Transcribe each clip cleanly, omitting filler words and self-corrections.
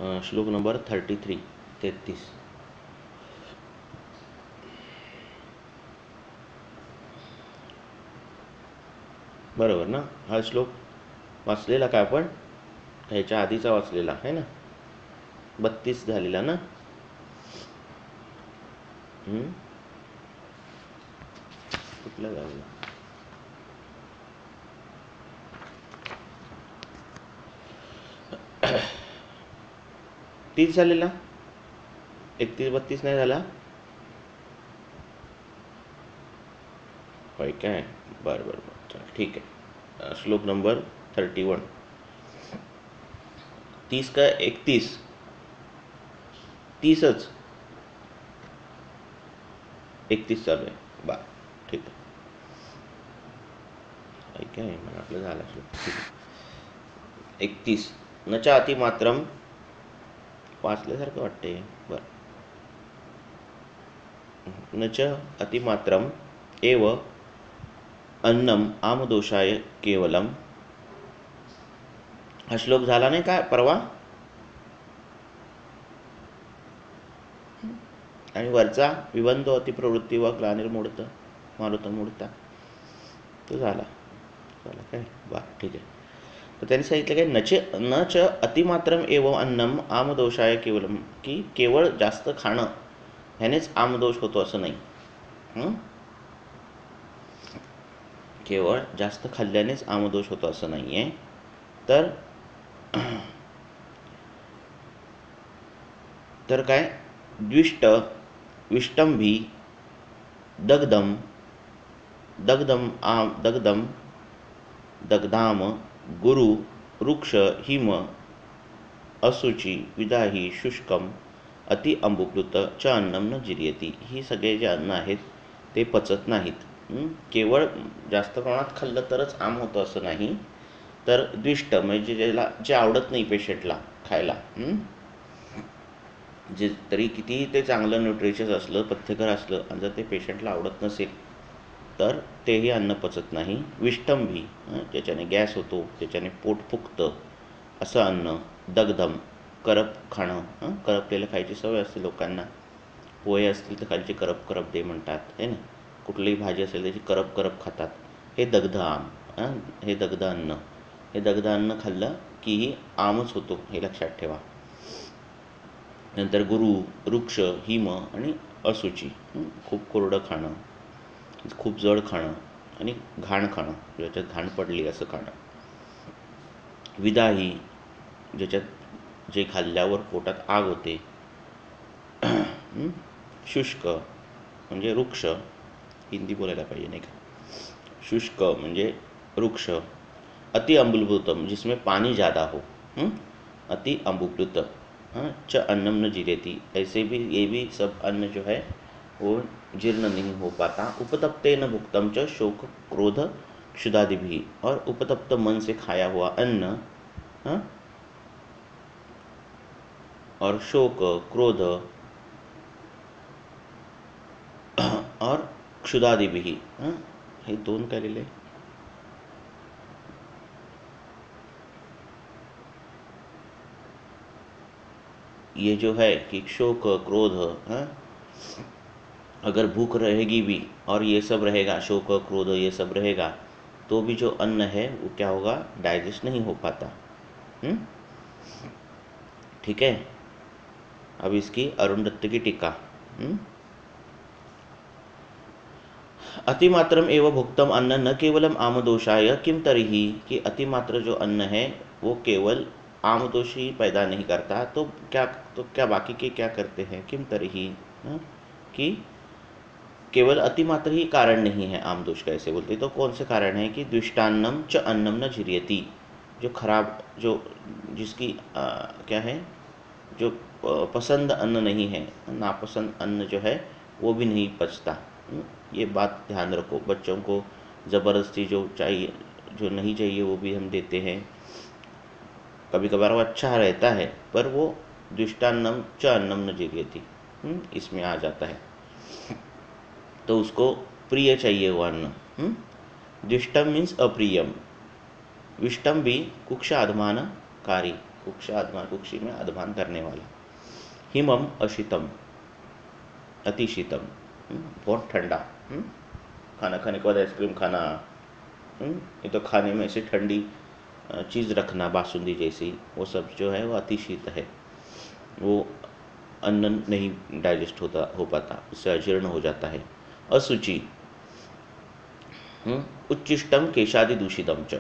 श्लोक नंबर 33 33. बरोबर ना? हा श्लोक वाचलेला का आपण? ह्याच्या आधीचा वाचलेला आहे ना? 32 झालेला ना? कुठला झालेला? 30 झालेला? 31-32 नाही झाला? होय काय? बरं बरं बरं, चला ठीक आहे. श्लोक नंबर 31. 30 का 31? 30च. 31 चालू आहे. बरं ठीक आहे. काय मला आपलं झाला श्लोक. ठीक आहे. 31. नचा अतिमात्रम वाचल्यासारखं वाटते. बरं. नच अतिमात्रम एव अन्नम आमदोषाय केवलम. हा श्लोक झाला नाही काय परवा? आणि वरचा विबंधो अतिप्रवृत्ती व ग्लानिर्मूढत मारुत मूढता तो झाला काय? बरं ठीक आहे. तर त्यांनी सांगितलं काय न च अतिमात्रम एव अन्नम आमदोषाय केवलम, की केवळ जास्त खाणं ह्यानेच आमदोष होतो असं नाही. केवळ जास्त खाल्ल्यानेच आमदोष होतो असं नाही आहे. तर काय? द्विष्ट विष्टंभी दग्धम दग्धाम गुरु वृक्ष हिम असुची विदाही शुष्कम अति अंबुप्लुत च अन्नम न जिर्यती. ही सगळे जे अन्न आहेत ते पचत नाहीत. केवळ जास्त प्रमाणात खाल्लं तरच आम होतं असं नाही. तर द्विष्ट म्हणजे जे आवडत नाही पेशंटला खायला, जे तरी कितीही ते चांगलं न्यूट्रिशियस असलं, पथ्यकर असलं, आणि जर ते पेशंटला आवडत नसेल तर तेही अन्न पचत नाही. विष्टंभी, ज्याच्याने गॅस होतो, ज्याच्याने पोट फुगतं असं अन्न. दग्धम, करप खाणं, करपलेलं खायची सवय असते लोकांना. पोहे असतील तर खालची करप करप दे म्हणतात है ना. कुठलीही भाजी असेल त्याची करप करप खातात. हे दग्ध आम, हे दग्ध अन्न. हे दग्ध अन्न खाल्लं की आमच होतो, हे लक्षात ठेवा. नंतर गुरु वृक्ष हिम आणि असुची, खूप कोरडं खाणं, खूप जड खाणं आणि घाण खाणं, ज्याच्यात घाण पडली असं खाणं. विदाही, ज्याच्यात जे खाल्ल्यावर पोटात आग होते. शुष्क म्हणजे वृक्ष, हिंदी बोलायला पाहिजे नाही का. शुष्क म्हणजे वृक्ष. अति अम्बुप्लुतम, जिसमें पानी ज़्यादा हो. अति अम्बुप्लुत च अन्नम न जिरेती. ऐसे भी ये भी सब अन्न जो है वो जीर्ण नहीं हो पाता. उपतप्ते न भुक्तम च शोक क्रोध क्षुधादि भी. और उपतप्त मन से खाया हुआ अन्न और शोक क्रोध और क्षुधादि भी, हे दोन काय लिहिले? ये जो है कि शोक क्रोध, अगर भूख रहेगी भी और ये सब रहेगा, शोक क्रोध ये सब रहेगा, तो भी जो अन्न है वो क्या होगा? डाइजेस्ट नहीं हो पाता. ठीक है. अब इसकी अरुण दत्त की टीका. अतिमात्रम एवं भुक्तम अन्न न केवलम आमदोषाय किम तरीही, कि अतिमात्र जो अन्न है वो केवल आमदोष ही पैदा नहीं करता, तो क्या बाकी के क्या करते हैं? किम तरीही, कि केवल अतिमात्र ही कारण नहीं है आमदोष का. ऐसे बोलते तो कौन से कारण है? कि द्विष्टान्नम च अन्नम न जिर्यति. जो खराब, जो जिसकी क्या है, जो पसंद अन्न नहीं है, नापसंद अन्न जो है वो भी नहीं पचता. ये बात ध्यान रखो. बच्चों को ज़बरदस्ती जो चाहिए, जो नहीं चाहिए वो भी हम देते हैं. कभी कभार वो अच्छा रहता है, पर वो द्विष्टान्नम च अन्नम न जिर्यति इसमें आ जाता है. तो उसको प्रिय चाहिए वो अन्न. द्विष्टम मीन्स अप्रियम. विष्टम भी कुक्ष आधमान कारी, कुक्षा अधमान, कुक्षी में अधमान करने वाला। हिमम अशीतम, अति शीतम, बहुत ठंडा। खाना खाने के बाद आइसक्रीम खाना, ये तो खाने में ऐसे ठंडी चीज़ रखना, बासुंदी जैसी, वो सब जो है वो अति शीत है, वो अन्न नहीं डाइजेस्ट हो पाता, उससे अजीर्ण हो जाता है। असुचि, उच्चिष्टम केशादि दूषितम च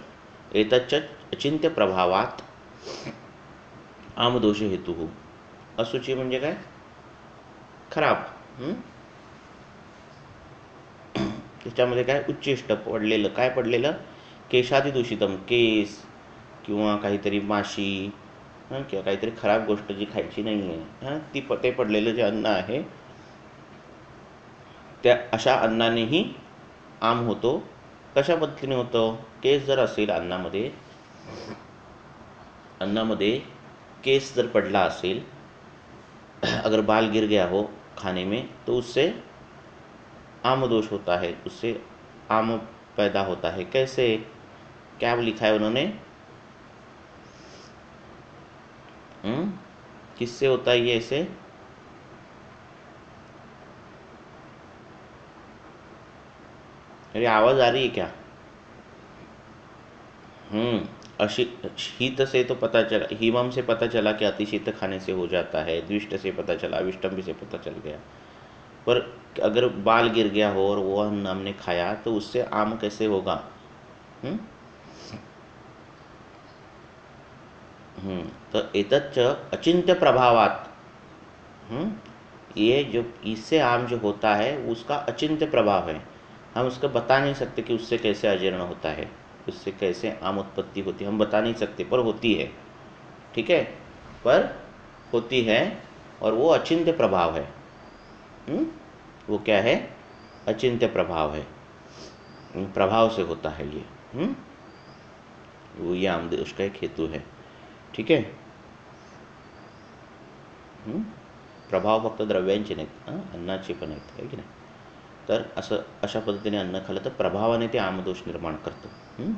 एतच्च अचिंत्य प्रभावात आमदोष हेतु। असुचि म्हणजे काय? खराब। त्याच्यामध्ये काय? उच्चिष्ट पडलेलं, काय पडलेलं? केशादि दूषितम, केस किंवा काहीतरी माशी किंवा काहीतरी खराब गोष्ट जी खायची नाही आहे, ते पडलेलं जे अन्न आहे, त्या अशा अन्नानेही आम होतो। कशा पद्धतीने होतो? केस जर असेल अन्नामध्ये केस जर पडला असेल, अगर बाल गिर गया हो खाने में, तो उससे आम दोष होता है, उससे आम पैदा होता है। कैसे? क्या लिखा है उन्होंने? किससे होता है ये? ऐसे मेरी आवाज आ रही है क्या? शीत से तो पता चला, हिमम से पता चला कि अतिशीत खाने से हो जाता है, द्विष्ट से पता चला, विष्टम से पता चल गया। पर अगर बाल गिर गया हो और वो अन्न हमने खाया, तो उससे आम कैसे होगा? तो एतच्च अचिंत्य प्रभावात, ये जो इससे आम जो होता है उसका अचिंत्य प्रभाव है। हम उसको बता नहीं सकते कि उससे कैसे अजीर्ण होता है, उससे कैसे आम उत्पत्ति होती है, हम बता नहीं सकते, पर होती है। ठीक है, पर होती है, और वो अचिंत्य प्रभाव है। वो क्या है? अचिंत्य प्रभाव है, प्रभाव से होता है ये। वो ये आमदोष का एक हेतु है। ठीक है, प्रभाव फक्त द्रव्यांचे नाहीत, अन्नाचे पण आहेत, आहे की नाही? तर अशा पद्धतीने अन्न खाल्लं तर प्रभावाने ते आमदोष निर्माण करतं।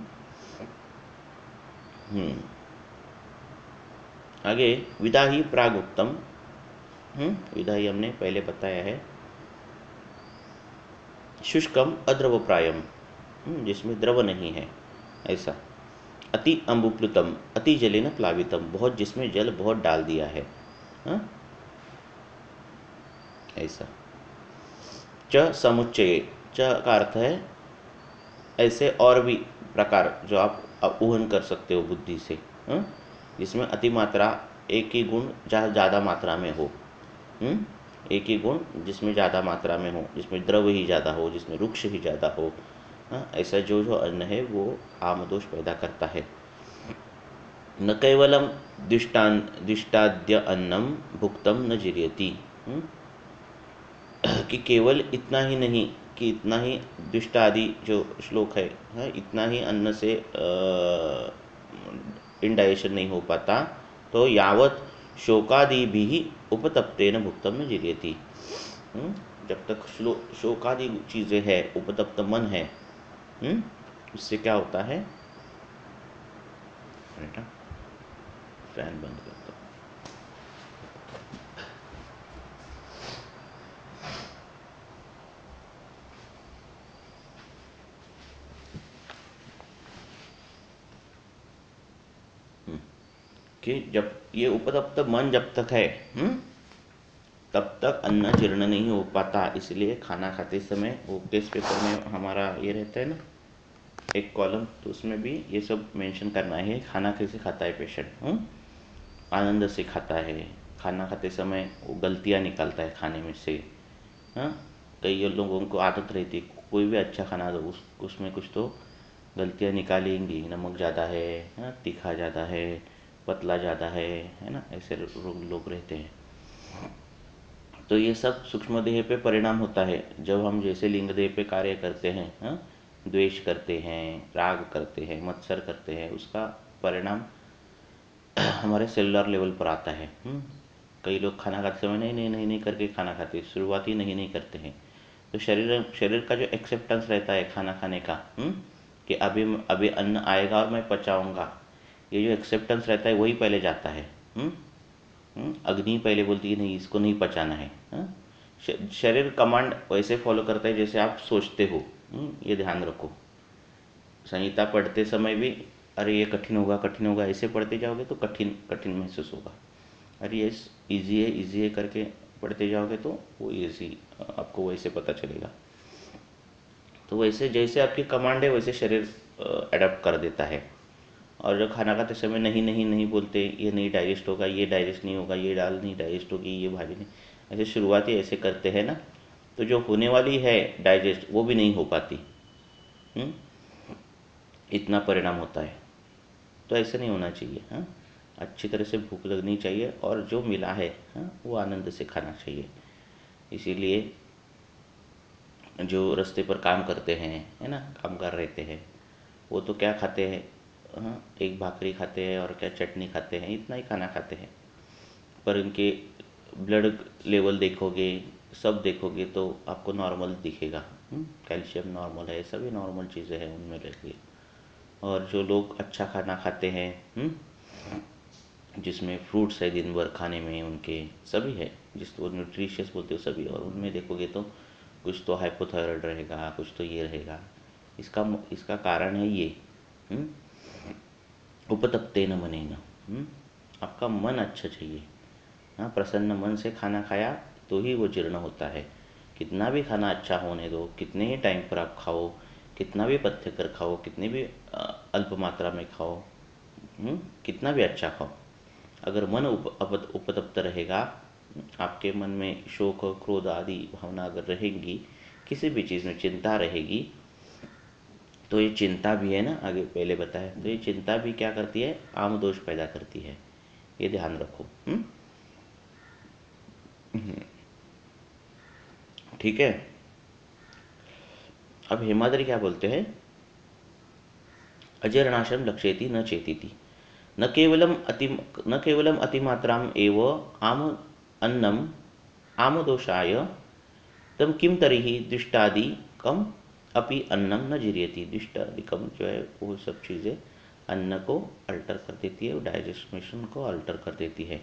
आगे विदाही प्रागुक्तम, विदाही हमने पहले बताया है। शुष्कम अद्रव प्रायम, जिसमें द्रव नहीं है, ऐसा। अति अम्बुप्लुतम, अति जलेन प्लावितम, बहुत जिसमें जल बहुत डाल दिया है, ऐसा। च समुच्चय, च का अर्थ है ऐसे और भी प्रकार जो आप ऊहन कर सकते हो बुद्धि से, जिसमें अति मात्रा, एक ही गुण ज़्यादा मात्रा में हो, एक ही गुण जिसमें ज़्यादा मात्रा में हो, जिसमें द्रव ही ज़्यादा हो, जिसमें रुक्ष ही ज़्यादा हो, ऐसा जो अन्न है वो आमदोष पैदा करता है। न केवलम दिष्टाद्य अन्नम भुक्तम न जीर्यति, कि केवल इतना ही नहीं, कि इतना ही दुष्ट आदि जो श्लोक है, इतना ही अन्न से इंडाइजेशन नहीं हो पाता, तो यावत शोकादि भी उपतप्तेन भुक्तम न जीर्यति, जब तक शोकादि चीज़ें हैं, उपतप्त मन है, उससे क्या होता है? बेटा फैन बंद कर दो। कि जब ये उपतप्त मन जब तक है, तब तक अन्न जीर्ण नहीं हो पाता। इसलिए खाना खाते समय, वो टेस्ट पेपर में हमारा ये रहता है ना एक कॉलम, तो उसमें भी ये सब मेंशन करना है, खाना कैसे खाता है पेशेंट। आनंद से खाता है, खाना खाते समय वो गलतियाँ निकालता है खाने में से। कई लोगों को आदत रहती है, कोई भी अच्छा खाना दो उसमें कुछ तो गलतियाँ निकालेंगी, नमक ज़्यादा है, तीखा ज़्यादा है, पतला ज़्यादा है ना, ऐसे लोग रहते हैं। तो ये सब सूक्ष्म देह पे परिणाम होता है। जब हम जैसे लिंग देह पे कार्य करते हैं, द्वेष करते हैं, राग करते हैं, मत्सर करते हैं, उसका परिणाम हमारे सेलुलर लेवल पर आता है। कई लोग खाना खाते समय नहीं करके खाना खाते, शुरुआत ही नहीं करते हैं, तो शरीर का जो एक्सेप्टेंस रहता है खाना खाने का, कि अभी अन्न आएगा और मैं पचाऊंगा, ये जो एक्सेप्टेंस रहता है वही पहले जाता है। अग्नि पहले बोलती है नहीं, इसको नहीं पचाना है। शरीर कमांड वैसे फॉलो करता है जैसे आप सोचते हो। ये ध्यान रखो। संहिता पढ़ते समय भी अरे ये कठिन होगा ऐसे पढ़ते जाओगे तो कठिन कठिन महसूस होगा। अरे ये इजी है करके पढ़ते जाओगे तो वो इजी आपको वैसे पता चलेगा। तो वैसे जैसे आपकी कमांड है वैसे शरीर अडेप्ट कर देता है। और जो खाना खाते समय नहीं नहीं नहीं बोलते, ये नहीं डाइजेस्ट होगा, ये डाइजेस्ट नहीं होगा, ये दाल नहीं डाइजेस्ट होगी, ये भाजी नहीं, ऐसे शुरुआती ऐसे करते हैं ना, तो जो होने वाली है डाइजेस्ट वो भी नहीं हो पाती। इतना परिणाम होता है। तो ऐसे नहीं होना चाहिए। हाँ, अच्छी तरह से भूख लगनी चाहिए और जो मिला है वो आनंद से खाना चाहिए। इसीलिए जो रास्ते पर काम करते हैं, है ना, कामगार रहते हैं, वो तो क्या खाते हैं, एक भाकरी खाते हैं और क्या चटनी खाते हैं, इतना ही खाना खाते हैं। पर इनके ब्लड लेवल देखोगे, सब देखोगे तो आपको नॉर्मल दिखेगा। कैल्शियम नॉर्मल है, सभी नॉर्मल चीज़ें हैं उनमें रहती। और जो लोग अच्छा खाना खाते हैं, जिसमें फ्रूट्स है दिन भर खाने में उनके, सभी है जिसको न्यूट्रिशियस बोलते हो सभी, और उनमें देखोगे तो कुछ तो हाइपोथायराइड रहेगा, कुछ तो ये रहेगा। इसका कारण है ये उपतप्तेन मनेन। आपका मन अच्छा चाहिए। हाँ, प्रसन्न मन से खाना खाया तो ही वो जीर्ण होता है। कितना भी खाना अच्छा होने दो, कितने ही टाइम पर आप खाओ, कितना भी पथ्य कर खाओ, कितनी भी अल्प मात्रा में खाओ, कितना भी अच्छा खाओ, अगर मन उपतप्त रहेगा, आपके मन में शोक क्रोध आदि भावना अगर रहेंगी, किसी भी चीज़ में चिंता रहेगी, तो ये चिंता भी है ना, आगे पहले बताया, तो ये चिंता भी क्या करती है, आम दोष पैदा करती है। ये ध्यान रखो। ठीक है। अब हेमाद्री क्या बोलते हैं, अजरनाशम लक्ष्यति न चेतीति, न केवलम अतिमात्राम एव आम अन्नम आमदोषाय तम किम तरीहि दुष्टादि कम अपि अन्नम न जीर्यति। दुष्टादिकम जो है वो सब चीज़ें अन्न को अल्टर कर देती है, डाइजेस्टेशन को अल्टर कर देती है।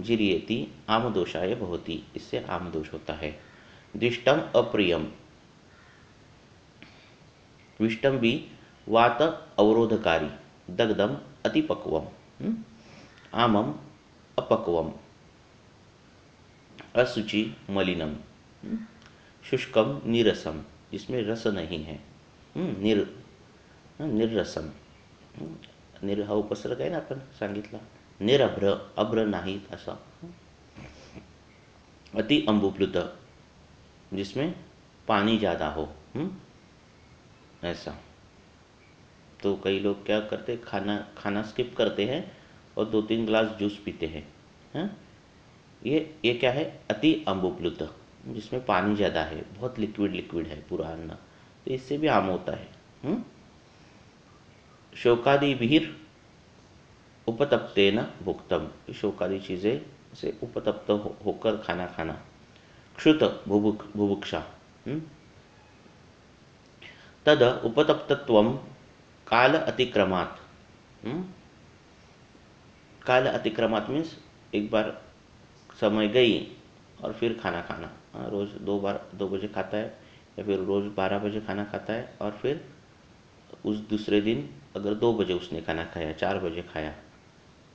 जीर्यति आमदोषाय भवति, इससे आमदोष होता है। दिष्टम अप्रियम, विष्टम भी वात अवरोधकारी, दग्धम अतिपक्वम, आमम अपक्वम, असुचि मलिनम, शुष्कम नीरसम, जिसमें रस नहीं है, निर्रसम, निर हा उपसर्ग आहे ना आपण सांगितला, निरभ्र, अभ्र नाहीत असा, अति अम्बुप्लुत, जिसमें पानी ज़्यादा हो, ऐसा। तो कई लोग क्या करते, खाना स्किप करते हैं और 2-3 ग्लास जूस पीते हैं। ये क्या है, अति अम्बुप्लुत, जिसमें पानी ज़्यादा है, बहुत लिक्विड है पूरा अन्न, तो इससे भी आम होता है। शोकादि विहिर उपतप्तेन भुक्तम, शोकादि चीज़ें से उपतप्त होकर खाना खाना। क्षुत बुभुक्षा, तद उपतप्तत्वम काल अतिक्रमात्। काल अतिक्रमात् मीन्स एक बार समय गई और फिर खाना खाना। रोज़ 2 बजे खाता है, या फिर रोज़ 12 बजे खाना खाता है, और फिर उस दूसरे दिन अगर 2 बजे उसने खाना खाया, 4 बजे खाया,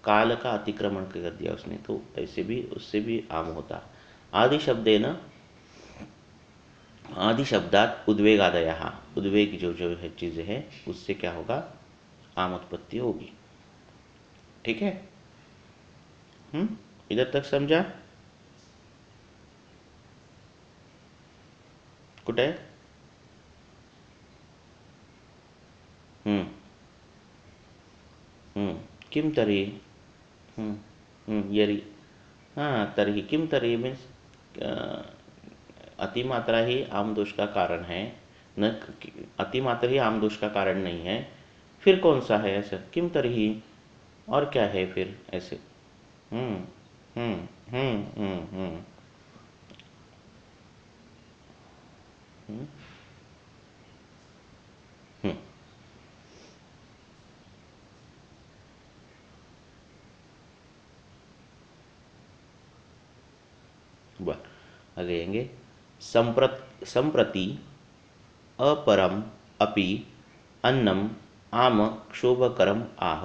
काल का अतिक्रमण कर दिया उसने, तो ऐसे भी उससे भी आम होता। आदि शब्दात उद्वेगादयः, उद्वेग जो है चीज़ें हैं, उससे क्या होगा, आम उत्पत्ति होगी। ठीक है। इधर तक समझा? कुठे? किम तर्हि, यरि, हाँ, तर्हि किम तर्हि मीन्स अतिमात्रा ही आम दोष का कारण है, न अतिमात्रा ही आम दोष का कारण नहीं है, फिर कौन सा है ऐसा, किम तर्हि, और क्या है फिर ऐसे। हम्म हम्म हम्म हम्म हम्म हम्म हम्म आगे आएंगे। संप्रति अपरम अपि अन्नम आम क्षोभकरम आह,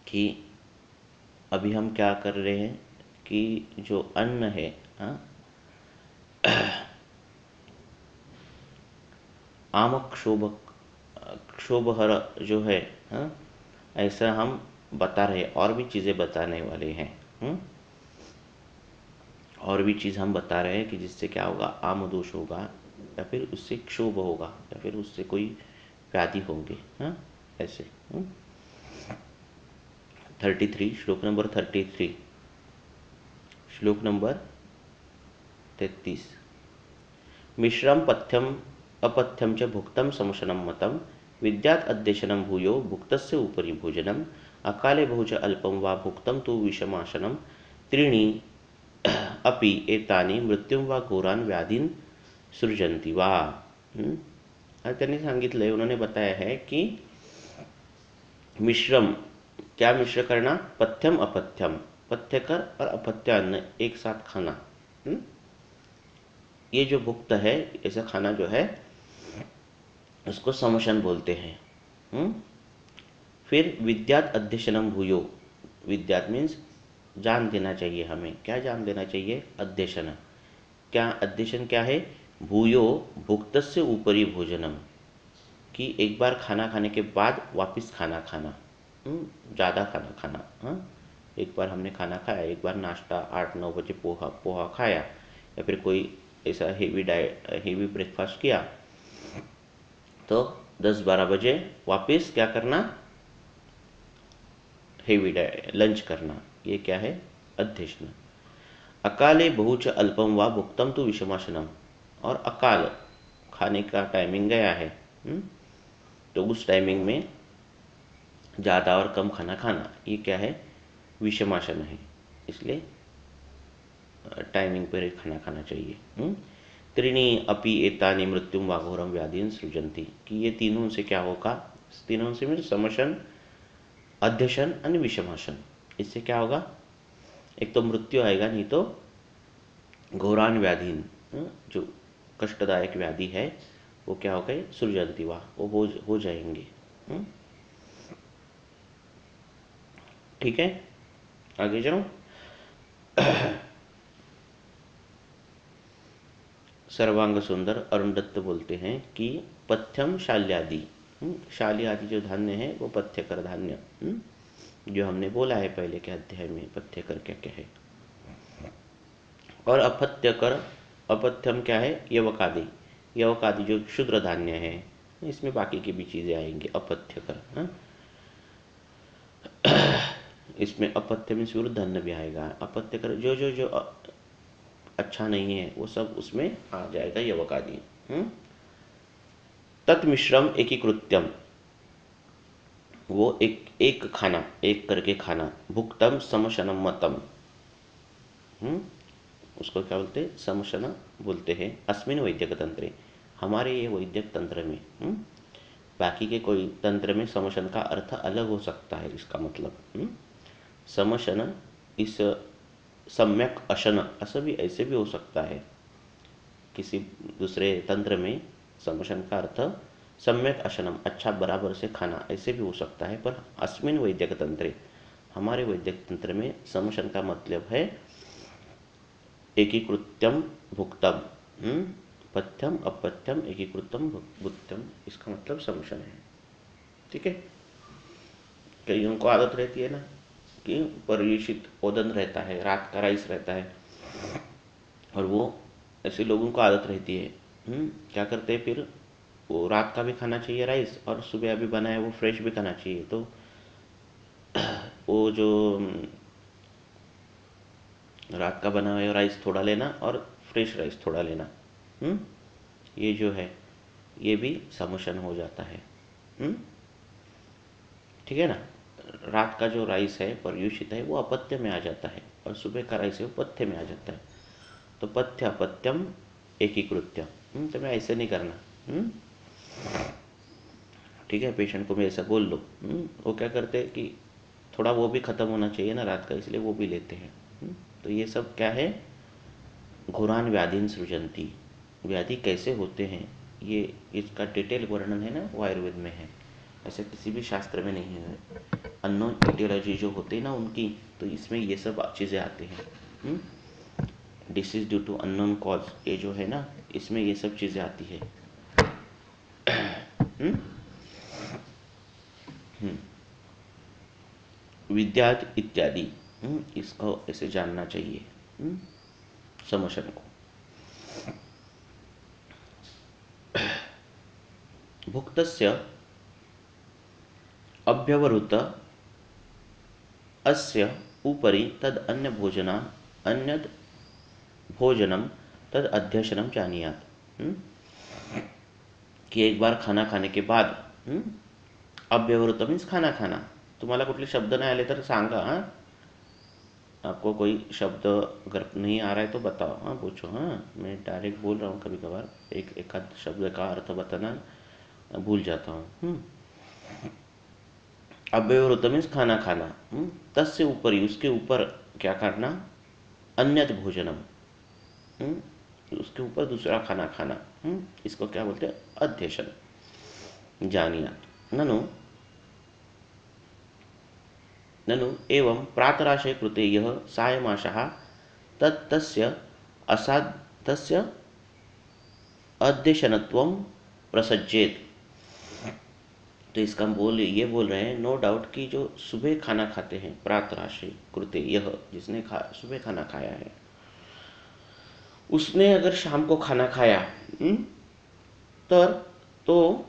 कि अभी हम क्या कर रहे हैं कि जो अन्न है, हाँ, आम क्षोभहर जो है, हाँ, ऐसा हम बता रहे, और भी चीज़ें बताने वाले हैं। और भी चीज़ हम बता रहे हैं कि जिससे क्या होगा, आम दोष होगा, या फिर उससे क्षोभ होगा, या फिर उससे कोई व्याधि होंगे, हाँ, ऐसे। 33 श्लोक नंबर 33, श्लोक नंबर 33। मिश्रम पथ्यम अपथ्यम च भुक्तम समशनम मतम विद्यात अद्देशनम भूयो भुक्तस्य उपरि भोजनम अकाले बहु च अल्पम वा भुक्तम तु विषमाशनम त्रीणि अपि एतानि मृत्युम वा घोरान व्याधीन सृजन्ति वा। त्यांनी सांगितलंय, उन्होंने बताया है कि मिश्रम, क्या मिश्र करना, पथ्यम अपथ्यम, पथ्यकर और अपथ्य अन्न एक साथ खाना, ये जो भुक्त है, ऐसा खाना जो है उसको समशन बोलते हैं। फिर विद्यात अध्यशनम भूयो, विद्यात मीन्स जान देना चाहिए हमें। क्या जान देना चाहिए, अध्यशन। क्या अध्यशन क्या है, भूयो भुक्तस्य ऊपरी भोजनम, कि एक बार खाना खाने के बाद वापस खाना खाना, ज़्यादा खाना खाना। हाँ, एक बार हमने खाना खाया, एक बार नाश्ता 8-9 बजे पोहा खाया, या फिर कोई ऐसा हेवी ब्रेकफास्ट किया, तो 10-12 बजे वापस क्या करना, हेवी लंच करना। ये क्या है, अध्यशन। अकाले बहुच अल्पम वा भुक्तम तो विषमाशनम, और अकाल खाने का टाइमिंग गया है, तो उस टाइमिंग में ज़्यादा और कम खाना खाना, ये क्या है, विषमाशन है। इसलिए टाइमिंग पर खाना खाना चाहिए। त्रीणी अपि एतानि मृत्युम वा घोरम व्याधिन सृजन्ति, कि ये तीनों से क्या होगा, तीनों से में समशन, अध्यशन और विषमाशन, इससे क्या होगा, एक तो मृत्यु आएगा, नहीं तो घोरान व्याधीन, जो कष्टदायक व्याधि है वो क्या हो गए, सृजन्ति वा, वो हो जाएंगे। ठीक है, आगे जाओ। सर्वांग सुंदर अरुण दत्त बोलते हैं कि पथ्यम शाल्यादि, शाली आदि जो धान्य है वो पथ्यकर धान्य, जो हमने बोला है पहले के अध्याय में, पथ्यकर क्या क्या है। और अपथ्यकर, अपथ्यम क्या है, यवकादि, यवकादि जो क्षुद्र धान्य है, इसमें बाकी की भी चीजें आएंगी, अपथ्यकर। इसमें अपथ्य में विरुद्ध धान्य भी आएगा, अपथ्यकर जो जो जो अच्छा नहीं है वो सब उसमें आ जाएगा, यवकादि। तत्मिश्रम एकीकृत्यम, वो एक खाना, एक करके खाना, भुक्तम समशनम मतम, उसको क्या बोलते, समशन बोलते हैं। अस्मिन वैद्यक तंत्रे, हमारे ये वैद्यक तंत्र में, बाकी के कोई तंत्र में समशन का अर्थ अलग हो सकता है, इसका मतलब समशन, इस सम्यक अशन, असं भी ऐसे भी हो सकता है। किसी दूसरे तंत्र में समशन का अर्थ सम्यक अशनम, अच्छा बराबर से खाना, ऐसे भी हो सकता है। पर अस्मिन वैद्यक तंत्रे, हमारे वैद्यक तंत्र में समशन का मतलब है एकीकृत्यम भुक्तम, पथ्यम अपथ्यम एकीकृतम भुक्तम, इसका मतलब समशन है। ठीक है, कईयों को आदत रहती है ना कि परिवेशित ओदन रहता है, रात का राइस रहता है, और वो ऐसे लोगों को आदत रहती है, क्या करते हैं फिर, वो रात का भी खाना चाहिए राइस, और सुबह अभी बनाया वो फ्रेश भी खाना चाहिए। तो वो जो रात का बना हुआ राइस थोड़ा लेना और फ्रेश राइस थोड़ा लेना, ये जो है ये भी समोशन हो जाता है। ठीक है ना, रात का जो राइस है पर्यूषित है वो अपथ्य में आ जाता है, और सुबह का राइस है वो पथ्य में आ जाता है। तो पथ्य अपथ्यम एकीकृत्यम, तो मैं ऐसे नहीं करना। ठीक है, पेशेंट को मैं ऐसा बोल लो, वो क्या करते हैं कि थोड़ा वो भी खत्म होना चाहिए ना रात का, इसलिए वो भी लेते हैं। तो ये सब क्या है, घोरान व्याधिन सृजंती, व्याधि कैसे होते हैं, ये इसका डिटेल वर्णन है ना, वो आयुर्वेद में है, ऐसे किसी भी शास्त्र में नहीं है। अननोन एटियोलॉजी जो होती है ना उनकी, तो इसमें ये सब चीज़ें आती हैं। Disease due to unknown cause, ये जो है ना, इसमें ये सब चीज़ें आती है। विद्यात इत्यादि, इसको ऐसे जानना चाहिए समोशन को। भुक्तस्य अभ्यवरुत अस्य उपरि तद अन्य भोजना अन्यद भोजनम तद अध्यशनम जानियात, कि एक बार खाना खाने के बाद, अव्यवहृत मीन्स खाना खाना, तुम्हाला कुठले शब्द नाही आले तर सांगा, हां, आपको कोई शब्द अगर नहीं आ रहा है तो बताओ, हाँ पूछो, हाँ, मैं डायरेक्ट बोल रहा हूँ, कभी कभार एक आध शब्द का अर्थ बताना भूल जाता हूँ। अव्यवहृत मीन्स खाना खाना, तस्य ऊपरी उसके ऊपर क्या करना, अन्यत भोजनम, उसके ऊपर दूसरा खाना खाना, इसको क्या बोलते हैं, अध्यशन जानियात। ननु ननु एवं प्रातराशे कृते यह सायमाशः तस्य तस्य अध्यशनत्वं प्रसज्जेत। तो इसका हम ये बोल रहे हैं, नो डाउट कि जो सुबह खाना खाते हैं, प्रातराशे कृते यह, जिसने सुबह खाना खाया है, उसने अगर शाम को खाना खाया, तर तो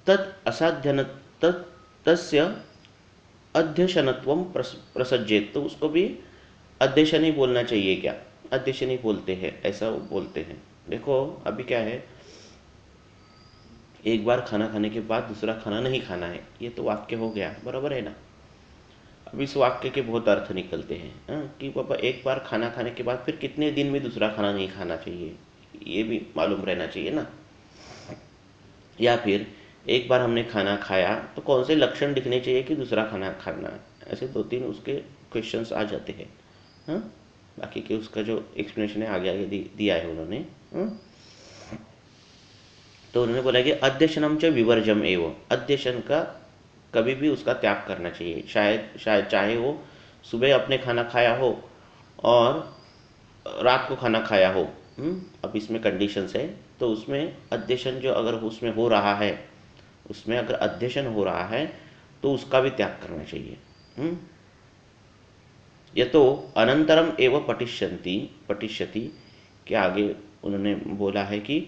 तत् असाध्यन तस्य अध्यशनत्वम प्रसज्जेत, तो उसको भी अध्यशन ही बोलना चाहिए क्या, अध्यशन ही बोलते हैं, ऐसा वो बोलते हैं। देखो अभी क्या है, एक बार खाना खाने के बाद दूसरा खाना नहीं खाना है, ये तो वाक्य हो गया, बराबर है ना। अब इस वाक्य के बहुत अर्थ निकलते हैं, कि पापा एक बार खाना खाने के बाद फिर कितने दिन में दूसरा खाना नहीं खाना चाहिए, ये भी मालूम रहना चाहिए ना। या फिर एक बार हमने खाना खाया तो कौन से लक्षण दिखने चाहिए कि दूसरा खाना खाना है, ऐसे दो तीन उसके क्वेश्चंस आ जाते हैं। बाकी के उसका जो एक्सप्लेनेशन है आगे आगे दिया है उन्होंने। तो उन्होंने बोला कि अध्यशनम च विवर्जम एवं, अध्यशन का कभी भी उसका त्याग करना चाहिए, शायद चाहे वो सुबह अपने खाना खाया हो और रात को खाना खाया हो। अब इसमें कंडीशंस है, तो उसमें अध्यशन जो अगर उसमें हो रहा है, उसमें अगर अध्यशन हो रहा है तो उसका भी त्याग करना चाहिए। यह तो अनंतरम एवं पटिष्यति के आगे उन्होंने बोला है कि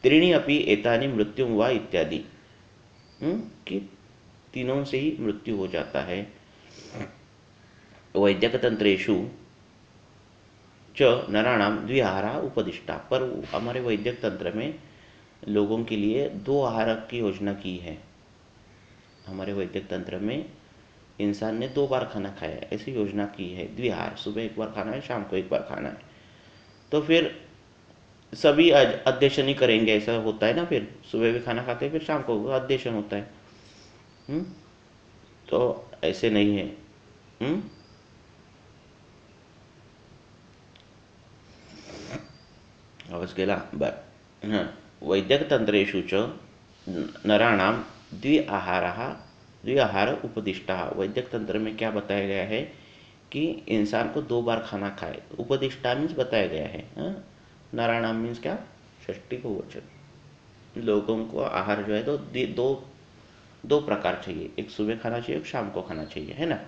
त्रीणी अपि एतानि मृत्युम वा इत्यादि, कि तीनों से ही मृत्यु हो जाता है। वैद्यक तंत्रेषु च नराणाम द्विआहारा उपदिष्टा, पर हमारे वैद्यक तंत्र में लोगों के लिए दो आहार की योजना की है। हमारे वैद्यक तंत्र में इंसान ने 2 बार खाना खाया है, ऐसी योजना की है, द्विआहार, सुबह एक बार खाना है, शाम को एक बार खाना है। तो फिर सभी अध्यशन ही करेंगे, ऐसा होता है ना, फिर सुबह भी खाना खाते हैं फिर शाम को अध्यशन होता है। तो ऐसे नहीं है। आवाज गेला बर। हाँ, वैद्यकतंत्रेषु च नराणां द्विआहार उपदिष्टा, वैद्यक तंत्र में क्या बताया गया है कि इंसान को 2 बार खाना खाए, उपदिष्टा मीन्स बताया गया है। नराणाम मीन्स क्या, षष्ठी बहुवचन, लोगों को आहार जो है तो दो प्रकार चाहिए, एक सुबह खाना चाहिए, एक शाम को खाना चाहिए, है ना।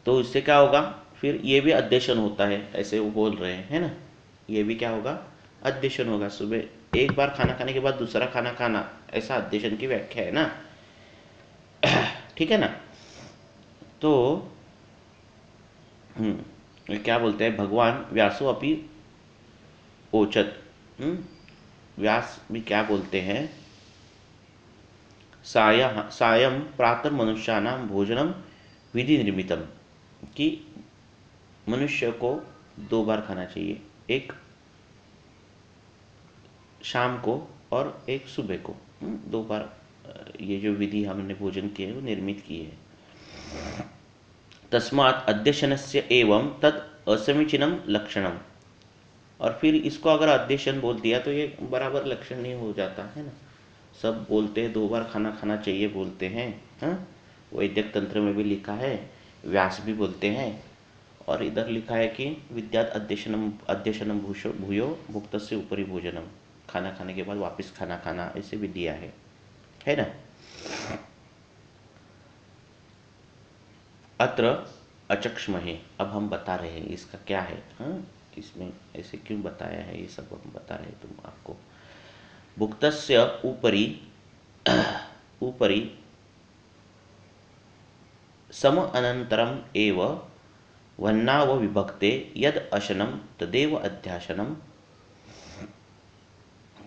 तो इससे क्या होगा, फिर ये भी अध्यशन होता है, ऐसे वो बोल रहे हैं, है ना, ये भी क्या होगा, अध्यशन होगा। सुबह एक बार खाना खाने के बाद दूसरा खाना खाना, ऐसा अध्यशन की व्याख्या है ना। ठीक है ना। तो क्या बोलते हैं, भगवान व्यासो अपि ओचत, व्यास भी क्या बोलते हैं, सायं प्रातः मनुष्यानां भोजनम विधि निर्मितम, कि मनुष्य को 2 बार खाना चाहिए, एक शाम को और एक सुबह को, 2 बार। ये जो विधि हमने भोजन की है वो निर्मित की है। तस्मात् अध्यशनस्य एवं तत् असमीचीनम लक्षणम। और फिर इसको अगर अध्यशन बोल दिया तो ये बराबर लक्षण नहीं हो जाता है ना। सब बोलते हैं 2 बार खाना खाना चाहिए बोलते हैं, हाँ। वैदिक तंत्र में भी लिखा है, व्यास भी बोलते हैं। और इधर लिखा है कि विद्यात अध्यशनम अध्यशनम भूयो भुक्तस्य उपरि भोजनम, खाना खाने के बाद वापस खाना खाना, ऐसे भी दिया है ना। अत्र अचक्ष्महे, अब हम बता रहे हैं इसका क्या है, हाँ। इसमें ऐसे क्यों बताया है ये सब हम बता रहे हैं तुम आपको। भुक्तस्य ऊपरी ऊपरी सम अनंतरम एव वन्नाव विभक्ते यद अशनम तदेव अध्याशनम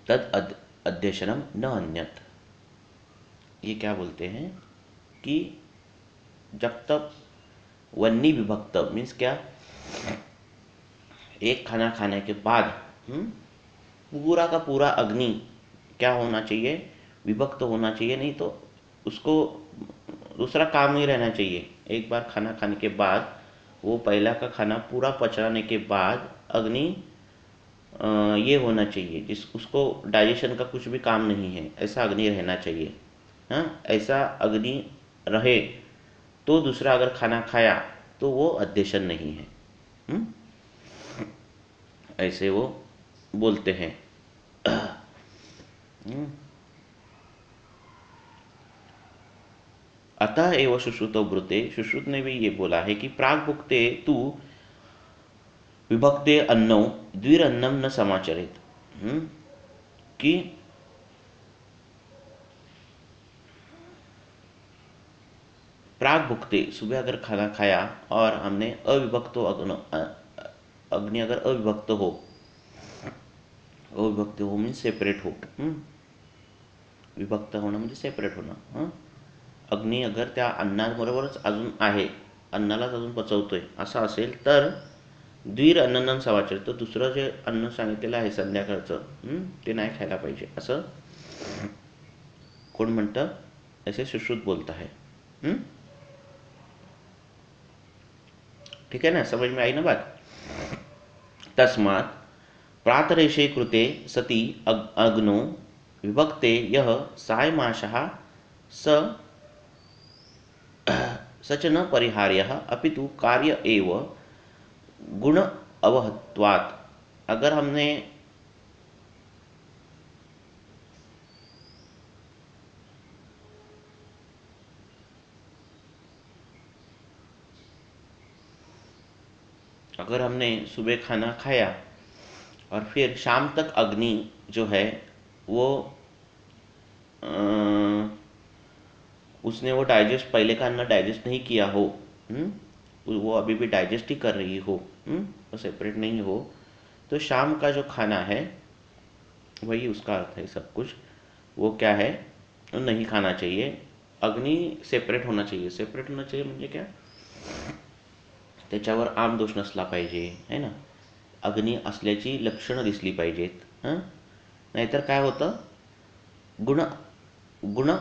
तद अध्यशनम न अन्यत। ये क्या बोलते हैं कि जब तक वन्नी विभक्त मीन्स क्या, एक खाना खाने के बाद पूरा का पूरा अग्नि क्या होना चाहिए, विभक्त होना चाहिए, नहीं तो उसको दूसरा काम नहीं रहना चाहिए। एक बार खाना खाने के बाद वो पहला का खाना पूरा पचाने के बाद अग्नि ये होना चाहिए जिस उसको डाइजेशन का कुछ भी काम नहीं है, ऐसा अग्नि रहना चाहिए, हाँ। ऐसा अग्नि रहे तो दूसरा अगर खाना खाया तो वो अध्यशन नहीं है, ऐसे वो बोलते हैं। अतः एवं सुश्रुतो ब्रुते, सुश्रुत ने भी ये बोला है कि प्राग भुक्ते तू विभक्ते अन्नौ द्विरन्नम न समाचरित, कि प्राग भुक्ते सुबह अगर खाना खाया और हमने अविभक्त अग्नि अगर अविभक्त हो मीन्स सेपरेट हो, विभक्त होणं म्हणजे सेपरेट होणं, हाँ। अग्नी अगर त्या अन्नाबरोबरच अजून आहे, अन्नालाच अजून पचवतोय असं असेल तर द्विर अन्नन समाचार, तर दुसरं जे अन्न सांगितलेलं आहे संध्याकाळचं ते नाही खायला पाहिजे असं कोण म्हणतं, ऐसे सुश्रुत बोलता है। ठीक है ना, समझ में आई ना बात। तस्मात् प्रातरेशे कृते सति अग्नो विभक्ते यह सायमाशः स च न परिहार्यः अपितु कार्य एव गुण अवहत्वात्। अगर हमने सुबह खाना खाया और फिर शाम तक अग्नि जो है वो उसने वो डाइजेस्ट पहले का अन्न डाइजेस्ट नहीं किया हो, वो अभी भी डाइजेस्ट ही कर रही हो, वो सेपरेट नहीं हो, तो शाम का जो खाना है वही उसका अर्थ है सब कुछ। वो क्या है, नहीं खाना चाहिए, अग्नि सेपरेट होना चाहिए। सेपरेट होना चाहिए म्हणजे क्या, त्याच्यावर आम दोष नसला पाहिजे है ना, अग्नि असल्याची लक्षणं दिसली पाहिजेत, हां। नाहीतर काय होतं, गुण गुण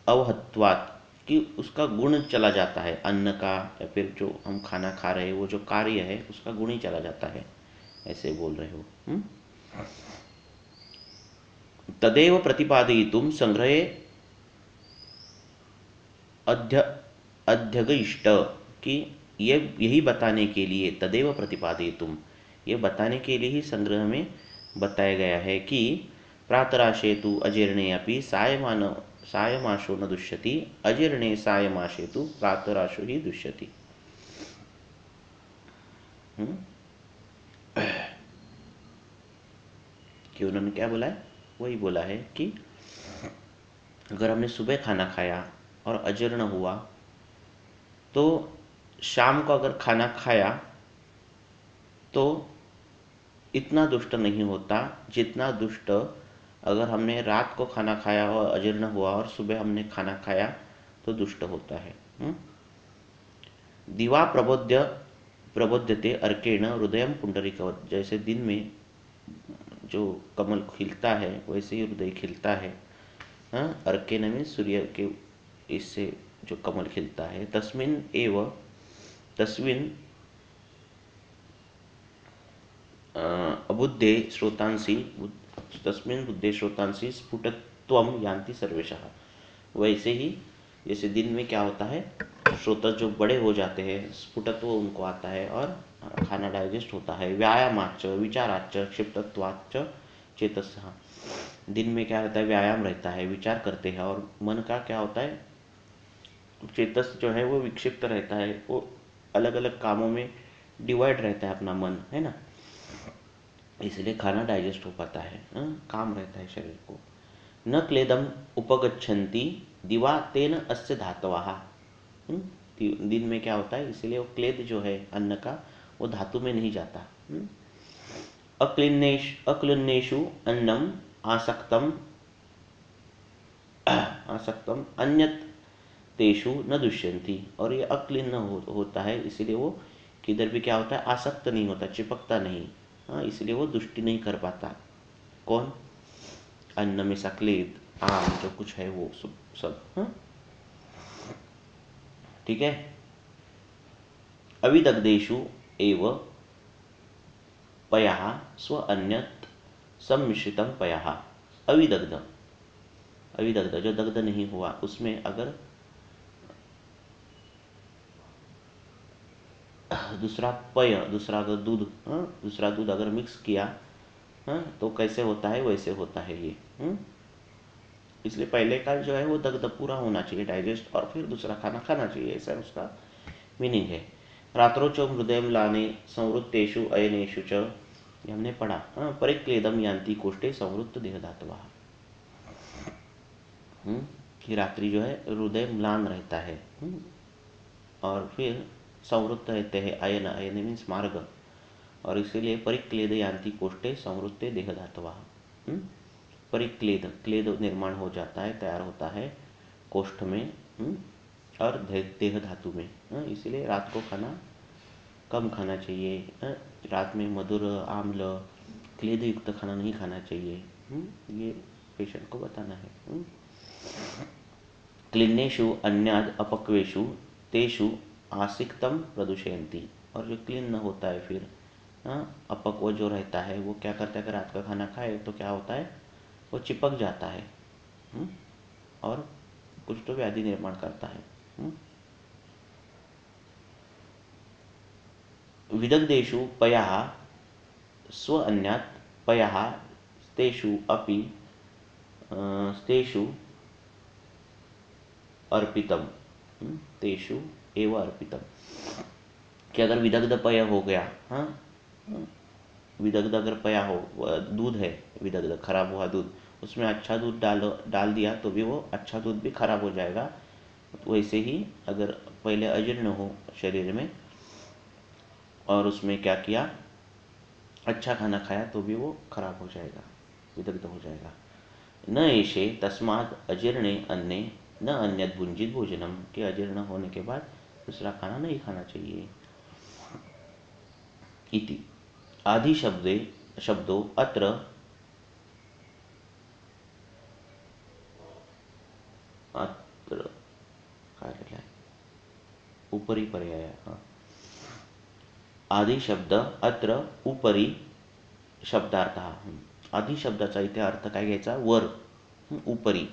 अवहत्वात, कि उसका गुण चला जाता है अन्न का, या फिर जो हम खाना खा रहे हैं वो जो कार्य है उसका गुण ही चला जाता है, ऐसे बोल रहे हो। तदेव प्रतिपादयितुं संग्रहे अध्यगइष्ट, कि ये यही बताने के लिए, तदेव प्रतिपादयितुं, ये बताने के लिए ही संग्रह में बताया गया है कि प्रातराशे तु अजीर्णे अपि सायमाशो न दुष्यति, अजीर्णे सायमाशे तु प्रातराशो ही दुष्यति। कि उन्होंने क्या बोला है, वही बोला है कि अगर हमने सुबह खाना खाया और अजीर्ण हुआ तो शाम को अगर खाना खाया तो इतना दुष्ट नहीं होता जितना दुष्ट अगर हमने रात को खाना खाया और अजीर्ण हुआ और सुबह हमने खाना खाया तो दुष्ट होता है। दिवा प्रबोध्यते अर्केण हृदय पुंडरीकवत, जैसे दिन में जो कमल खिलता है वैसे ही हृदय खिलता है, अर्केण में सूर्य के इससे जो कमल खिलता है। तस्मिन् एव तस्मिन् अबुद्धे श्रोतांसि तस्मिन् बुद्धे श्रोतांसि स्फुटत्वम यान्ति सर्वेशः। वैसे ही जैसे दिन में क्या होता है, श्रोता जो बड़े हो जाते हैं, स्फुटत्व उनको आता है और खाना डाइजेस्ट होता है। व्यायामाच विचाराच क्षिप्तत्वाच चेतसः। दिन में क्या रहता है, व्यायाम रहता है, विचार करते हैं, और मन का क्या होता है, चेतस जो है वो विक्षिप्त रहता है, वो अलग अलग कामों में डिवाइड रहता है अपना मन, है ना, इसलिए खाना डाइजेस्ट हो पाता है, काम रहता है शरीर को। न क्लेदम उपगच्छन्ति दिवा तेन अस्य धातवः। दिन में क्या होता है, इसीलिए वो क्लेद जो है अन्न का वो धातु में नहीं जाता। अक्लिन्नेषु अन्नम आसक्तम आसक्तम अन्यत तेषु न दुष्यन्ति। और ये अक्लिन्न होता है, इसीलिए वो किधर भी क्या होता है, आसक्त नहीं होता, चिपकता नहीं, इसलिए वो दुष्टि नहीं कर पाता। कौन? अन्न में सक्लेद, आम जो कुछ है वो सब ठीक है। अविदग्धेषु एव पयः स्व अन्यत सम्मिश्रितम पयः। अविदग्ध, अविदग्ध जो दग्ध नहीं हुआ, उसमें अगर दूसरा पय, दूसरा अगर दूध, दूसरा दूध अगर मिक्स किया, तो कैसे होता है, वैसे होता है ये। इसलिए पहले का जो है वो दग्ध पूरा होना चाहिए, डाइजेस्ट, और फिर दूसरा खाना खाना चाहिए, ऐसा उसका मीनिंग है। रात्रोचो हृदय लाने संवृत्तेषु अयनेषु च, ये हमने पढ़ा। परिक्लेदम यान्ति कोष्ठे संवृत्त देह धातवा, कि रात्रि जो है हृदय म्लान रहता है, और फिर संवृत्त रहते हैं, अयन, अयन मीन्स मार्ग, और इसीलिए परिक्लेद यान्ति कोष्ठे संवृत्ते देह धातवा। परिक्लेद, क्लेद निर्माण हो जाता है, तैयार होता है कोष्ठ में, और देह धातु में। इसीलिए रात को खाना कम खाना चाहिए। रात में मधुर, आम्ल, क्लेद युक्त खाना नहीं खाना चाहिए। ये पेशेंट को बताना है। क्लिन्नेषु अन्याद अपक्वेषु तेषु आसिक्तम प्रदूषयन्ति। और जो क्लीन होता है फिर अपक्व जो रहता है वो क्या करता है, अगर रात का खाना खाए तो क्या होता है, वो चिपक जाता है, और कुछ तो व्याधि निर्माण करता है। विदग्धेषु पयः स्व अन्यात् पयः तेषु अपि तेषु अर्पितम, तेषु एव अर्पितम। कि अगर विदग्ध पय हो गया, विदग्ध अगर पया हो, दूध है विदग्ध, खराब हुआ दूध, उसमें अच्छा दूध डाल दिया तो भी वो अच्छा दूध भी खराब हो जाएगा। वैसे ही अगर पहले अजीर्ण हो शरीर में और उसमें क्या किया, अच्छा खाना खाया, तो भी वो खराब हो जाएगा, विदग्ध हो जाएगा। न एषे तस्माद अजीर्णे अन्ने न अन्यद भुंजित भोजनम, के अजीर्ण होने के बाद दूसरा खाना नहीं खाना चाहिए। इति आदि शब्दों अत्र अत्र कार्यालय उपरी पर्याय, आदि शब्द अत्र उपरी शब्दार्थ। आदि शब्दाचा इथे अर्थ काय घ्यायचा, वर, उपरी।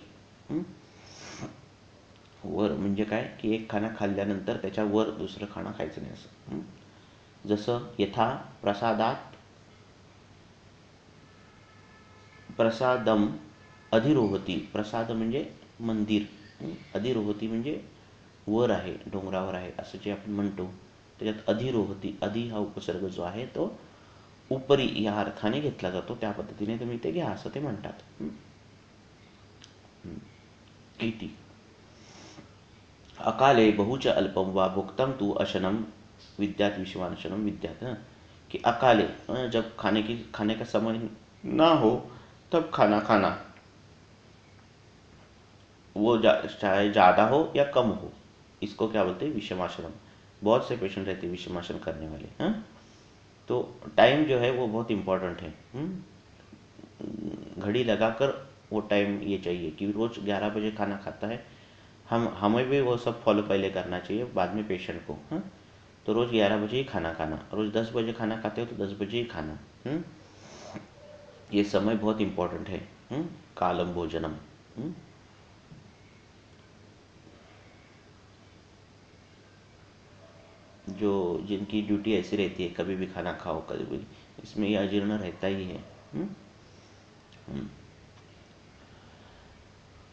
वर म्हणजे काय, की एक खाना खाल्ल्यानंतर त्याच्या वर दुसरं खाणं खायचं नाही असं। जसं यथा प्रसादात प्रसादम अधिरोहती, प्रसाद म्हणजे मंदिर, अधिरोहती म्हणजे वर आहे, डोंगरावर आहे, असं जे आपण म्हणतो, त्याच्यात अधिरोहती, अधि हा उपसर्ग जो आहे तो उपरी या अर्थाने घेतला जातो, त्या पद्धतीने तुम्ही ते घ्या असं ते म्हणतात। इति अकाले बहुच अल्पम वा भुक्तम तु अशनम विद्यात विश्वानशनम विद्यात, कि अकाले जब खाने का समय ना हो तब खाना खाना, वो चाहे ज़्यादा हो या कम हो, इसको क्या बोलते हैं, विषमाशनम। बहुत से पेशेंट रहते हैं विषमाशन करने वाले, तो टाइम जो है वो बहुत इम्पोर्टेंट है। घड़ी लगाकर वो टाइम ये चाहिए कि रोज़ 11 बजे खाना खाता है, हमें भी वो सब फॉलो पहले करना चाहिए, बाद में पेशेंट को। तो रोज़ 11 बजे ही खाना खाना, रोज़ 10 बजे खाना खाते हो तो 10 बजे ही खाना। ये समय बहुत इम्पोर्टेंट है। कालम भोजनम। जो जिनकी ड्यूटी ऐसी रहती है कभी भी खाना खाओ कभी भी, इसमें ये अजीर्ण रहता ही है।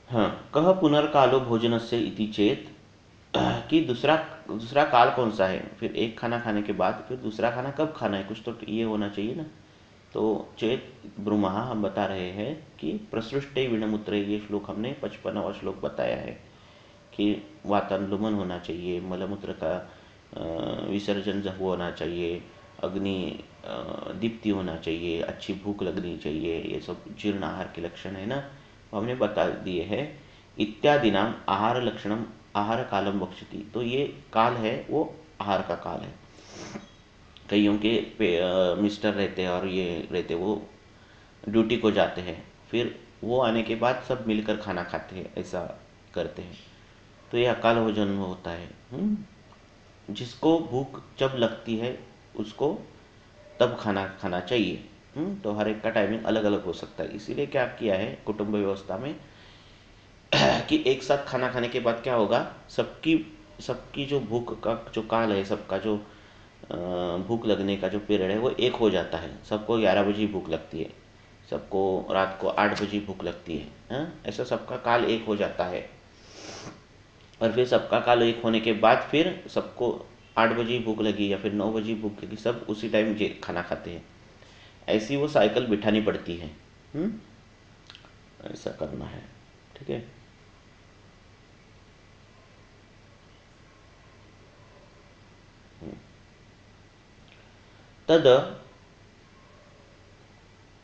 हाँ, कह पुनर्कालो भोजनस्य इति चेत, कि दूसरा दूसरा काल कौन सा है, फिर एक खाना खाने के बाद फिर दूसरा खाना कब खाना है, कुछ तो ये होना चाहिए ना। तो चेत ब्रूमः, हम बता रहे हैं कि प्रसृष्टे विणमूत्रे, ये श्लोक हमने 55वां श्लोक बताया है कि वातानुलोमन होना चाहिए, मलमूत्र का विसर्जन जब होना चाहिए, अग्नि दीप्ति होना चाहिए, अच्छी भूख लगनी चाहिए, ये सब जीर्ण आहार के लक्षण है ना, हमने बता दिए हैं। इत्यादि नाम आहार लक्षणम आहार कालम बक्षति, तो ये काल है वो आहार का काल है। कईयों के मिस्टर रहते हैं और ये रहते, वो ड्यूटी को जाते हैं, फिर वो आने के बाद सब मिलकर खाना खाते हैं, ऐसा करते हैं, तो ये अकाल भोजन होता है। जिसको भूख जब लगती है उसको तब खाना खाना चाहिए। तो हर एक का टाइमिंग अलग अलग हो सकता है, इसीलिए क्या किया है कुटुंब व्यवस्था में कि एक साथ खाना खाने के बाद क्या होगा, सबकी सबकी जो भूख का जो काल है, सबका जो भूख लगने का जो पीरियड है वो एक हो जाता है। सबको 11 बजे भूख लगती है, सबको रात को 8 बजे भूख लगती है। ऐसा सबका काल एक हो जाता है, और फिर सबका काल एक होने के बाद फिर सबको 8 बजे भूख लगी या फिर 9 बजे भूख लगी, सब उसी टाइम खाना खाते हैं। ऐसी वो साइकिल बिठानी पड़ती है। ऐसा करना है, ठीक है। तद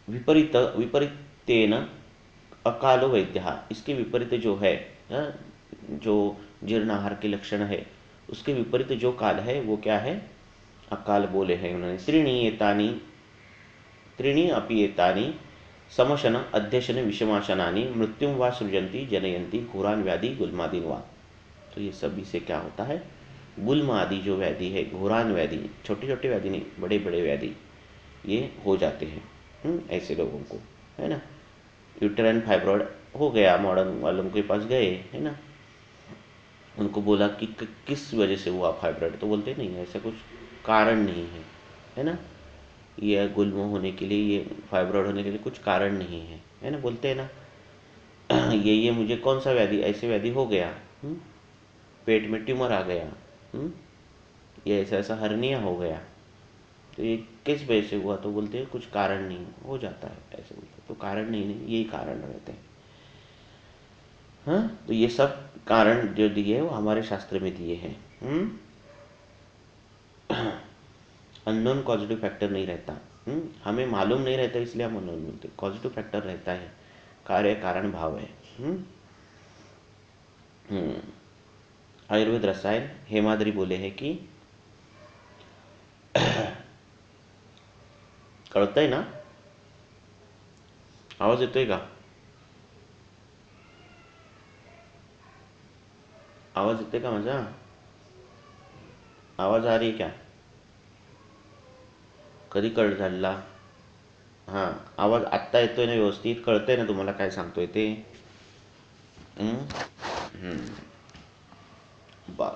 विपरीत विपरीतेन अकालो वैद्य, इसके विपरीत जो है, जो जीर्ण आहार के लक्षण है उसके विपरीत जो काल है वो क्या है, अकाल बोले हैं उन्होंने। त्रीणी अपि एतानि समशन अध्यशन विषमाशनानि मृत्युम वा सृजंती जनयंती घोरान व्याधि गुल्मादीन वा। तो ये सभी से क्या होता है, गुल्म आदि जो व्याधि है, घोरान व्याधि, छोटे छोटे व्याधि नहीं, बड़े बड़े व्याधि ये हो जाते हैं ऐसे लोगों को, है ना। यूटेराइन फाइब्रॉइड हो गया, मॉडर्न वालों के पास गए, है ना, उनको बोला कि किस वजह से हुआ फाइब्रॉइड, तो बोलते नहीं ऐसा कुछ कारण नहीं है ना, ये गुल्म होने के लिए, ये फाइब्रॉइड होने के लिए कुछ कारण नहीं है ना, बोलते हैं ना। ये मुझे कौन सा व्याधि, ऐसे व्याधि हो गया, पेट में ट्यूमर आ गया, ये ऐसा ऐसा हर्निया हो गया, तो ये किस वजह से हुआ, तो बोलते हैं कुछ कारण नहीं, हो जाता है ऐसे बोलते, तो कारण नहीं यही कारण रहते हैं। हाँ, तो ये सब कारण जो दिए वो हमारे शास्त्र में दिए हैं। अननोन पॉजिटिव फैक्टर नहीं रहता। हमें मालूम नहीं रहता इसलिए हम अननोन बोलते, पॉजिटिव फैक्टर रहता है, कार्य कारण भाव है। आयुर्वेद रसायन हेमाद्री बोले हैं कि कळतंय ना, आवाज येतोय का, आवाज येतोय का माझा, आवाज आ रही है क्या, कधी कट झाला, हां आवाज आत्ता येतोय ना, व्यवस्थित कळतंय ना तुम्हाला काय सांगतोय ते. बा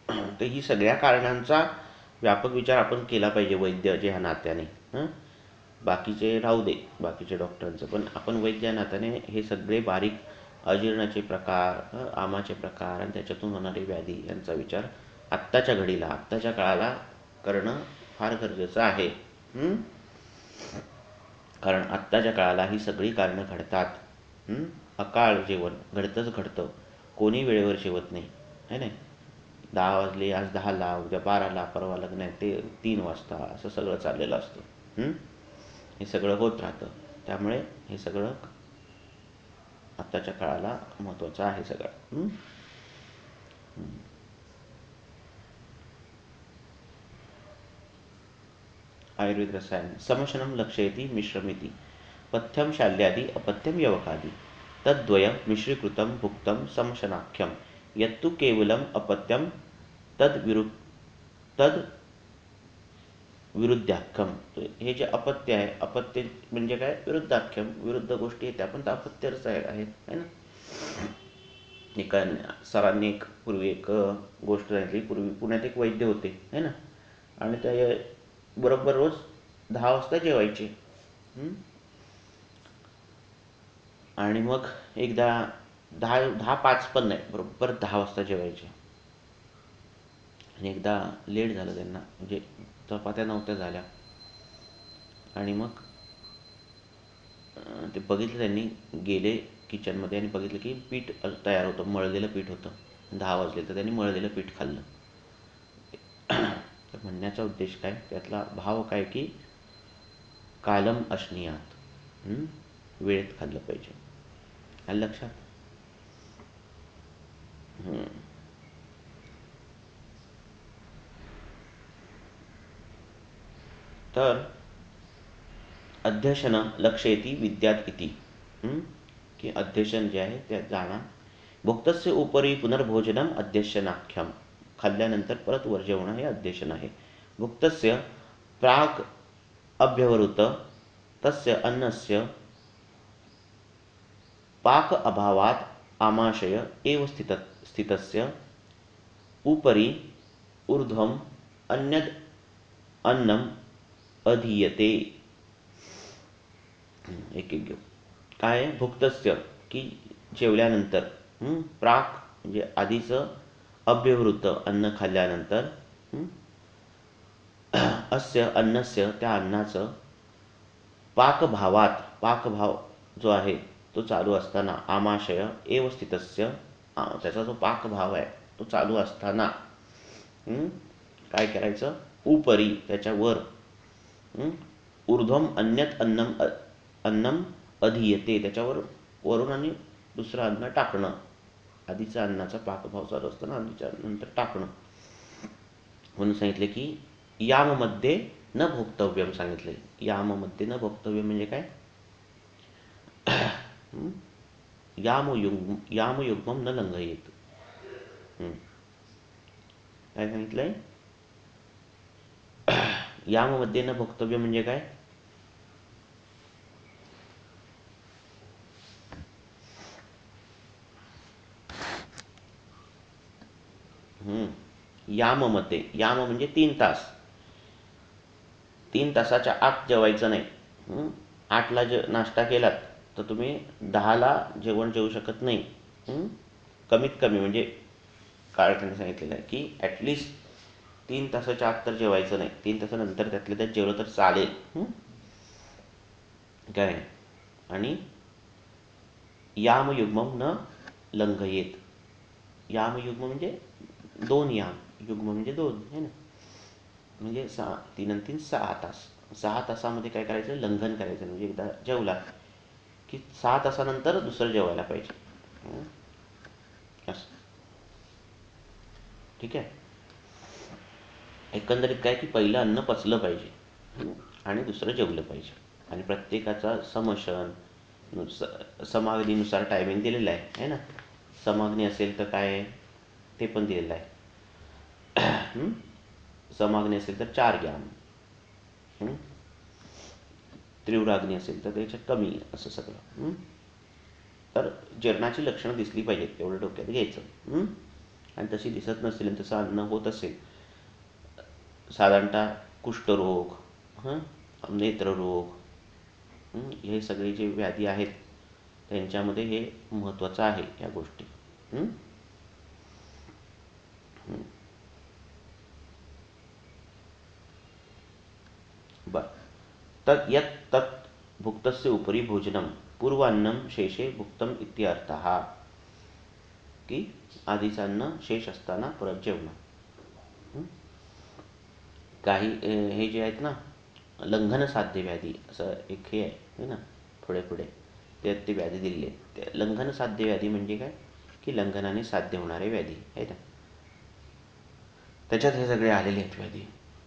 तर ही सगळ्या कारणांचा व्यापक विचार आपण केला पाहिजे वैद्य जे ह्या नात्याने. बाकीचे राहू दे, बाकीचे डॉक्टरांचं, पण आपण वैद्य या नात्याने हे सगळे बारीक अजीर्णाचे प्रकार, आमाचे प्रकार आणि त्याच्यातून होणारी व्याधी यांचा विचार आत्ताच्या घडीला, आत्ताच्या काळाला करणं फार गरजेचं आहे. कारण आत्ताच्या काळाला ही सगळी कारणं घडतात. अकाळ जेवण घडतंच घडतं, कोणी वेळेवर जेवत नाही, है नाही. 10 वाजले, आज 10ला, उद्या 12ला, परवा लग्न आहे ते 3 वाजता, असं सगळं चाललेलं असतं. हे सगळं होत राहतं, त्यामुळे हे सगळं आत्ताच्या काळाला महत्त्वाचं आहे सगळं. आयुर्वेद रसायन समशनं लक्षयति मिश्रमिति पथ्यं शाल्यादि अपथ्यं यवकादि तद्वयं मिश्रीकृतं भुक्तं समशनाख्यं यत्तु केवलम अपत्यम तद विरुद्धाख्यम. हे जे अपत्य आहे, अपत्य म्हणजे काय, विरुद्धाख्यम, विरुद्ध गोष्टी आहेत त्या पण अपत्यच आहेत, है ना. एका सरांनी पूर्वी एक गोष्ट सांगितली. पूर्वी पुण्यात एक वैद्य होते, है ना, आणि ते बरोबर रोज 10 वाजता जेवायचे. आणि मग एकदा 10:05 पण नाही, बरोबर 10 वाजता जेवायचे. आणि एकदा लेट झालं त्यांना, म्हणजे चपात्या नव्हत्या झाल्या. आणि मग ते बघितलं, त्यांनी गेले किचनमध्ये आणि बघितलं की पीठ तयार होतं, मळलेलं पीठ होतं. 10 वाजले तर त्यांनी मळलेलं पीठ खाल्लं. तर म्हणण्याचा उद्देश काय, त्यातला भाव काय की कालम अश्नियात, वेळेत खाल्लं पाहिजे. आलं लक्षात. तर अध्यशन लक्षयती विद्यात इति, की अध्यशन जे आहे त्यात जाणार. भुक्तस्य उपरी पुनर्भोजनम अध्यशनाख्यम. खाल्ल्यानंतर परत वर जेवणं हे अध्यशन आहे. भुक्तस्य प्राक अभ्यवृत तस्य अन्नस्य पाक अभावात आमाशय एव स्थितस्य उपरी ऊर्ध्वम अन्यद अन्नम अधीयते. एक एक घेऊ. काय भुक्तस्य की जेवल्यानंतर, प्राक म्हणजे आधीचं, अभ्यवृत अन्न खाल्ल्यानंतर, अस्य अन्नस्य त्या अन्नाचं, पाकभावात पाकभाव जो आहे तो चालू असताना, आमाशय एव स्थितस्य त्याचा जो पाकभाव आहे तो चालू असताना काय करायचं, उपरी त्याच्यावर, ऊर्ध्वम अन्यत अन्नम अधीयते त्याच्यावर वरून आणि दुसरं अन्न टाकणं. आधीचा अन्नाचा पाकभाव चालू असताना आधीच्या नंतर टाकणं. म्हणून सांगितले की याममध्ये न भोक्तव्यम सांगितले. याममध्ये न भोक्तव्यम म्हणजे काय, यामयुग्मम न लंघयेत. काय सांगितलंय, याममध्ये न भोक्तव्य म्हणजे काय, याममध्ये, याम म्हणजे 3 तास, 3 तासाच्या आत जेवायचं नाही. 8ला नाश्ता केलात तर तुम्ही 10ला जेवण जेवू शकत नाही. कमीत कमी म्हणजे काय त्यांनी सांगितलेलं आहे की ॲटलिस्ट 3 तासाच्या आत तर जेवायचं नाही. 3 तासानंतर त्यातल्या त्यात जेवलं तर चालेल. काय, आणि यामयुग्मम न लंघयेत. यामयुग्म म्हणजे 2 याम, युग्म म्हणजे 2, है ना. म्हणजे 3 आणि 3 6 तास. 6 तासामध्ये काय करायचं, लंघन करायचं. म्हणजे एकदा जेवला की 6 तासानंतर दुसरं जेवायला पाहिजे. असं, ठीक आहे. एकंदरीत काय की पहिलं अन्न पचलं पाहिजे आणि दुसरं जेवलं पाहिजे. आणि प्रत्येकाचा समशन समाग्नीनुसार टायमिंग दिलेला आहे ना. समाग्नी असेल तर काय ते पण दिलेलं आहे. समाग्नी असेल तर 4 ग्रॅम, तीव्राग्नी असेल तर त्याच्यात कमी, असं सगळं. तर जीर्णाची लक्षणं दिसली पाहिजेत एवढं डोक्यात घ्यायचं. आणि तशी दिसत नसेल आणि तसं अन्न होत असेल, साधारणतः कुष्ठरोग, नेत्ररोग, हे सगळे जे व्याधी आहेत त्यांच्यामध्ये हे महत्त्वाचं आहे या गोष्टी. बर, तर यत् तत् भुक्तस्य उपरी भोजनम पूर्वान्नम शेषे भुक्तम इत्यर्थः. की आधीचं अन्न शेष असताना परत जेवणं. काही हे जे आहेत ना, लंघन साध्य व्याधी असं एक हे आहे ना, पुढे पुढे त्यात ते व्याधी दिलेले आहेत. ते लंघन साध्य व्याधी म्हणजे काय की लंघनाने साध्य होणारे व्याधी आहेत, त्याच्यात हे सगळे आलेले आहेत व्याधी.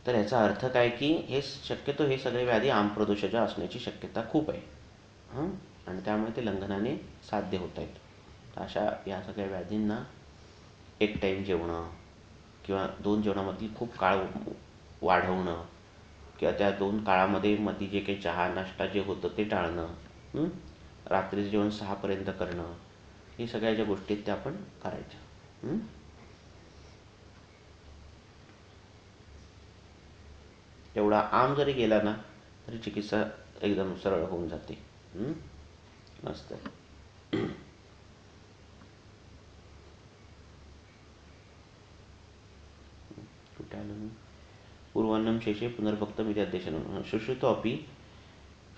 तर याचा अर्थ काय की हे शक्यतो हे सगळे व्याधी आमप्रदोषाच्या असण्याची शक्यता खूप आहे. आणि त्यामुळे ते लंघनाने साध्य होत आहेत. अशा या सगळ्या व्याधींना एक टाईम जेवणं किंवा 2 जेवणामधली खूप काळ वाढवणं किंवा त्या 2 काळामध्ये मध्ये जे काही चहा नाश्ता जे होतं ते टाळणं, रात्रीचं जेवण 6 पर्यंत करणं, हे सगळ्या ज्या गोष्टी आहेत त्या आपण करायच्या. एवढा आम जरी गेला ना तरी चिकित्सा एकदम सरळ होऊन जाते. मस्त. कुठे आलं मी? पूर्वान्नम शेषे पुनर्भक्तम इति अध्यशनम. सुश्रुतोपि,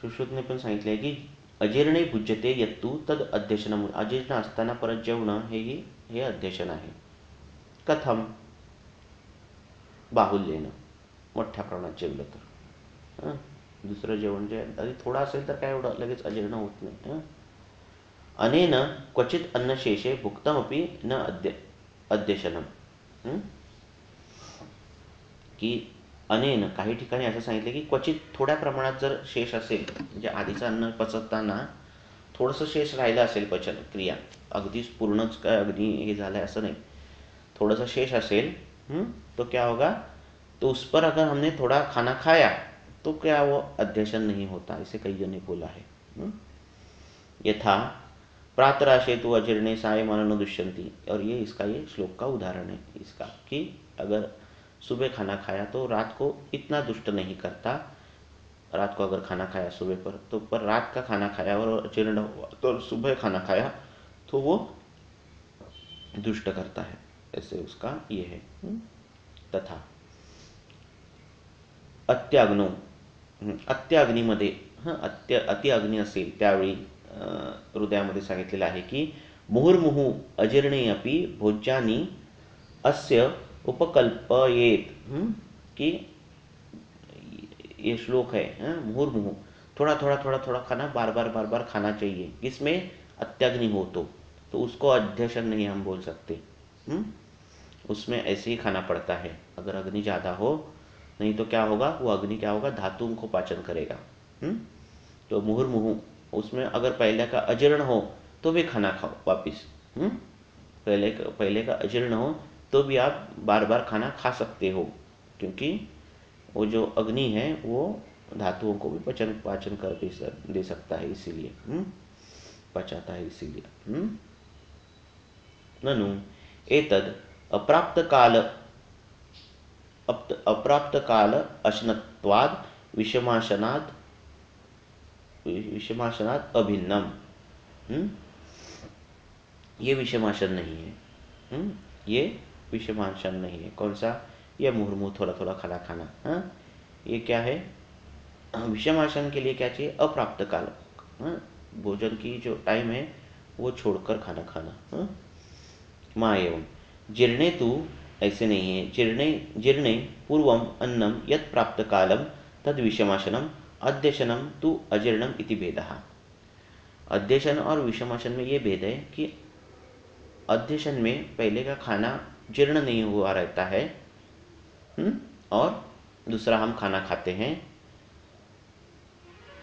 सुश्रुतने पण सांगितले आहे की अजीर्णे भुज्यते यत्तु तद अध्यशनम. अजीर्ण असताना परत जेवणं हे अध्यशन आहे. कथम? बाहुल्येनं, मोठ्या प्रमाणात जेवलं तर. दुसरं जेवण जे आधी थोडं असेल तर काय एवढं लगेच अजीर्ण होत नाही. अनेन क्वचित अन्नशेषे भुक्तमपि न अध्यशनम. की अनेन काही ठिकाणी असं सांगितलं की क्वचित थोड्या प्रमाणात जर शेष असेल, म्हणजे आधीचं अन्न पचवताना थोडंसं शेष राहिलं असेल पचन क्रिया, अगदीच पूर्णच काय अगदी हे झालं असं नहीं, थोड़ा सा शेष असेल, तो क्या होगा, तो उस पर अगर हमने थोड़ा खाना खाया तो क्या वो अध्यशन नहीं होता, इसे कई जन ने बोला है. यथा प्रातराशे तो अजीर्णे सायमाननो दुष्यंती, और ये इसका ये श्लोक का उदाहरण है इसका, कि अगर सुबह खाना खाया तो रात को इतना दुष्ट नहीं करता. रात को अगर खाना खाया सुबह पर रात का खाना खाया और अजीर्ण हुआ तो सुबह खाना खाया तो वो दुष्ट करता है, ऐसे उसका ये है. तथा अत्याग्नो, अत्याग्नीमध्ये अति अग्नी असेल त्यावेळी हृदयामध्ये सांगितलेलं आहे की मुहुर्मुहु अजीर्णे अपि भोज्यानि अस्य उपकल्पयेत. कि ये श्लोक है, मुहुर्मुहु, थोड़ा थोड़ा थोड़ा थोड़ा खाना, बार बार खाना चाहिए. इसमें अत्याग्नि हो तो उसको अध्यशन नहीं हम बोल सकते. उसमें ऐसे ही खाना पड़ता है. अगर अग्नि ज़्यादा हो, नहीं तो क्या होगा, वो अग्नि क्या होगा, धातुओं को पाचन करेगा. तो मुहुर्मुहु, उसमें अगर पहले का अजीर्ण हो तो भी खाना खाओ वापिस. पहले का अजीर्ण हो तो भी आप बार बार खाना खा सकते हो, क्योंकि वो जो अग्नि है वो धातुओं को भी पाचन कर दे सकता है, इसीलिए पचाता है इसीलिए. ननु एतद अप्राप्त काल अशनत्वाद विषमाशनात् अभिन्नम. ये विषमाशन नहीं है. ये विषमाशन नहीं है. कौन सा? ये मुहुर्मुहु, थोड़ा थोड़ा खाना. ये क्या है? विषमाशन के लिए क्या चाहिए? अप्राप्त काल, भोजन की जो टाइम है वो छोड़कर खाना खाना. माँ एवं जीर्णे तु ऐसे नहीं है. जीर्णे पूर्वम अन्नम यत् प्राप्त कालम तद विषमाशनम, अध्यशनम तु अजीर्णम इति भेदः. अध्यशन और विषमाशन में ये भेद है कि अध्यशन में पहले का खाना जीर्ण नहीं हुआ रहता है, और दूसरा हम खाना खाते हैं.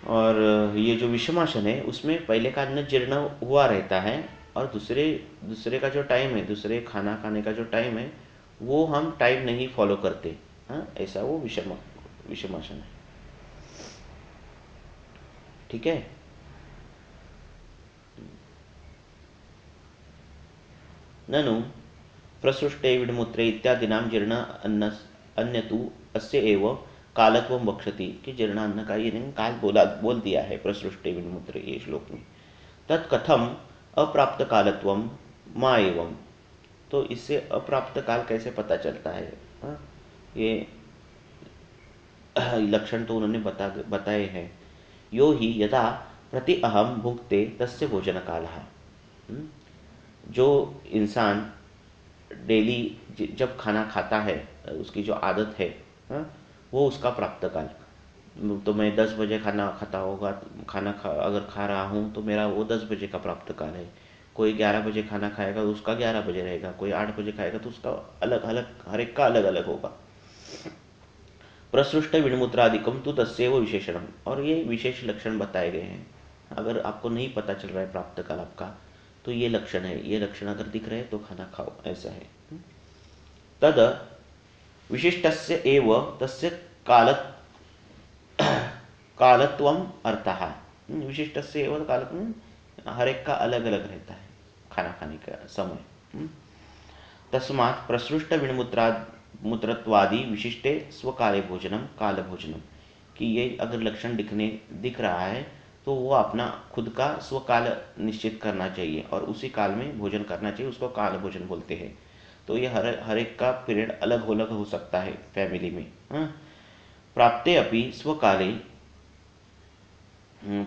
और ये जो विषमाशन है उसमें पहले का अन्न जीर्ण हुआ रहता है, और दूसरे का जो टाइम है, दूसरे खाना खाने का जो टाइम है वो हम टाइम नहीं फॉलो करते. ऐसा वो विषमाशन है. ठीक है. ननु प्रसृष्टे विडमूत्रे इत्यादिनाम जीर्ण अन्य तु अस्य एव कालत्वम बक्षति, कि जीर्ण अन्न का ये नहीं काल बोल दिया है प्रसृष्टे विडमूत्रे ये श्लोक में. तत्कथम अप्राप्त कालत्वम माँ एवं. तो इससे अप्राप्त काल कैसे पता चलता है? ये लक्षण तो उन्होंने बताए हैं. यो ही यदा प्रति अहम भुक्ते तस्य भोजन कालः. जो इंसान डेली जब खाना खाता है, उसकी जो आदत है, वो उसका प्राप्त काल. तो मैं 10 बजे खाना खाता होगा, अगर खा रहा हूँ तो मेरा वो 10 बजे का प्राप्त काल है. कोई 11 बजे खाना खाएगा तो उसका 11 बजे रहेगा, कोई 8 बजे खाएगा तो उसका अलग अलग, हर एक का अलग अलग होगा. प्रसृष्ट विणमूत्रादिकम तो तस्यैव विशेषणम. और ये विशेष लक्षण बताए गए हैं. अगर आपको नहीं पता चल रहा है प्राप्त काल आपका, तो ये लक्षण है, ये लक्षण अगर दिख रहे तो खाना खाओ, ऐसा है। तद विशिष्टस्य एव तस्य काल कालत्वम अर्थः। विशिष्टस्य एव कालत्वम, हर एक का अलग अलग रहता है खाना खाने का समय। तस्मात् प्रसृष्ट विणमूत्रत्वादि विशिष्टे स्वकाले भोजनम काल भोजनम, कि ये अगर लक्षण दिख रहा है तो वो अपना खुद का स्वकाल निश्चित करना चाहिए और उसी काल में भोजन करना चाहिए, उसको काल भोजन बोलते हैं। तो ये हर एक का पीरियड अलग अलग हो सकता है फैमिली में। प्राप्ते अपि स्वकाले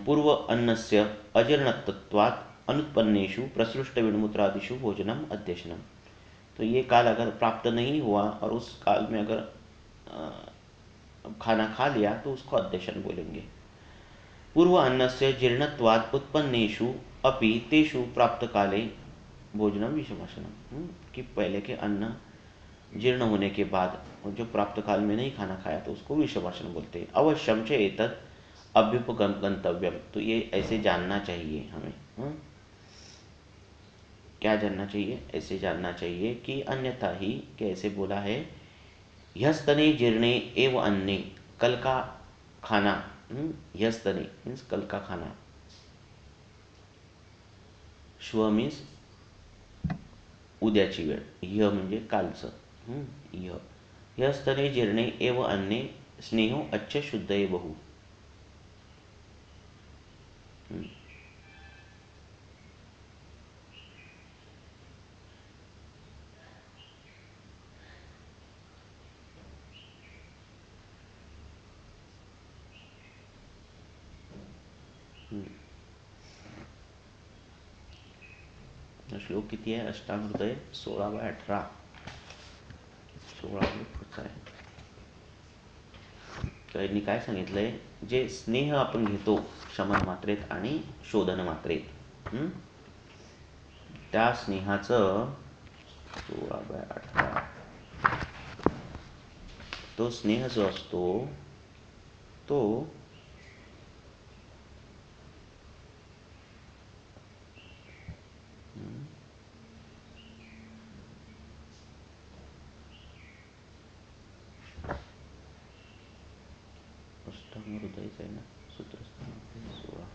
पूर्व अन्नस्य अजीर्णत्वात् अनुत्पन्नेषु प्रसृष्ट विणमूत्रादिषु भोजनम अध्यशनम। तो ये काल अगर प्राप्त नहीं हुआ और उस काल में अगर खाना खा लिया तो उसको अध्यशन बोलेंगे। पूर्व अन्नस्य जीर्णत्वात् उत्पन्नेषु अपि तेषु प्राप्त काले भोजनम विषमाशनम, कि पहले के अन्न जीर्ण होने के बाद जो प्राप्त काल में नहीं खाना खाया तो उसको विषमाशन बोलते हैं। अवश्यम च एतत् अभ्युपगंतव्यम, तो ये ऐसे जानना चाहिए हमें। क्या जानना चाहिए? ऐसे जानना चाहिए कि अन्यथा ही कैसे बोला है, ह्यस्तने जीर्णे एव अन्ने, कल का खाना। ह्यस्तने मीन्स कल का खाना, श्व मीन्स उद्याची वेळ, ह्य म्हणजे कालचं। ह्य ह्यस्तने जीर्णे एव अन्ने स्नेहो अच्छे शुद्धये बहु। श्लोक किती आहे? अष्टांगहृदय 16/18, 16 पुढचा आहे। तर यांनी काय सांगितलंय, जे स्नेह आपण घेतो शमन मात्रेत आणि शोधन मात्रेत, त्या स्नेहाचं 16/18, तो स्नेह जो असतो तो अष्टांगहृदयच आहे ना, सूत्रस्थान 16।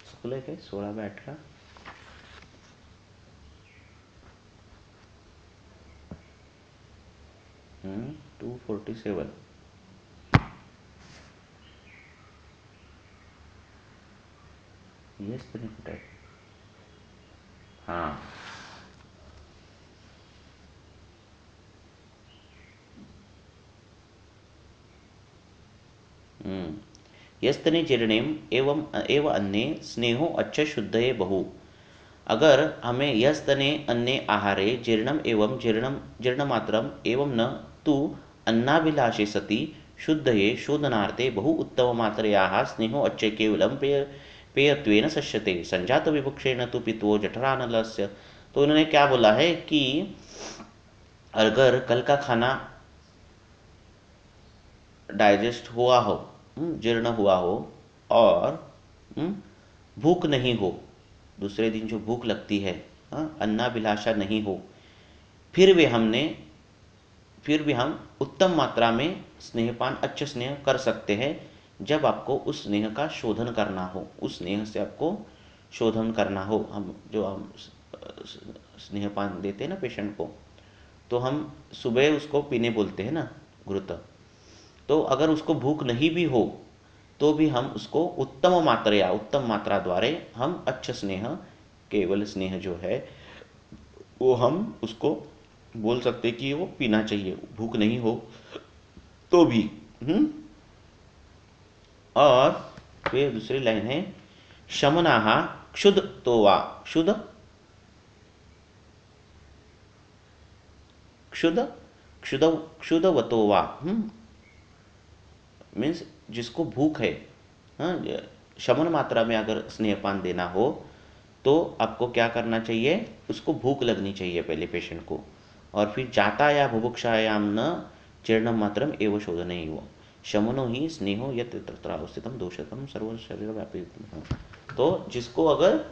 चुकलंय काय? 16/18 247। येस तरी कुठे आहे? हां, यस्तने जीर्णेम एवं एव अन्ने स्नेहो अच्छ शुद्धये बहु। अगर हमें यस्तने अन्ने आहारे जीर्णम एवं जीर्णमात्रम एवं न तु अन्नाभिलाषे सति शुद्धये शोधनार्थे बहु उत्तममात्रयाः स्नेहो अच्छे केवलं पेयत्वेन शस्यते संजात विभुक्षेण तु पित्वो जठरानलस्य। तो इन्होंने क्या बोला है कि अगर कल का खाना डाइजेस्ट हुआ हो, जीर्ण हुआ हो और भूख नहीं हो, दूसरे दिन जो भूख लगती है, अन्नाभिलाषा नहीं हो, फिर भी हम उत्तम मात्रा में स्नेहपान अच्छे स्नेह कर सकते हैं जब आपको उस स्नेह का शोधन करना हो, उस स्नेह से आपको शोधन करना हो। हम स्नेहपान देते हैं ना पेशेंट को, तो हम सुबह उसको पीने बोलते हैं ना, घृत। तो अगर उसको भूख नहीं भी हो तो भी हम उसको उत्तम मात्रा द्वारा हम अच्छ स्नेह, केवल स्नेह जो है वो हम उसको बोल सकते कि वो पीना चाहिए, भूख नहीं हो तो भी। और फिर दूसरी लाइन है, शमनाः क्षुध तो वा, क्षुध क्षुध क्षुधवतो वा, मीन्स जिसको भूख है, शमन मात्रा में अगर स्नेहपान देना हो तो आपको क्या करना चाहिए, उसको भूख लगनी चाहिए पहले पेशेंट को, और फिर जाता या बुभुक्षायाम न जीर्णम मात्रम एवं शोधन ही वो शमनो ही स्नेहो यत तत्रावस्थितम दोषतम सर्व शरीर व्यापी। तो जिसको अगर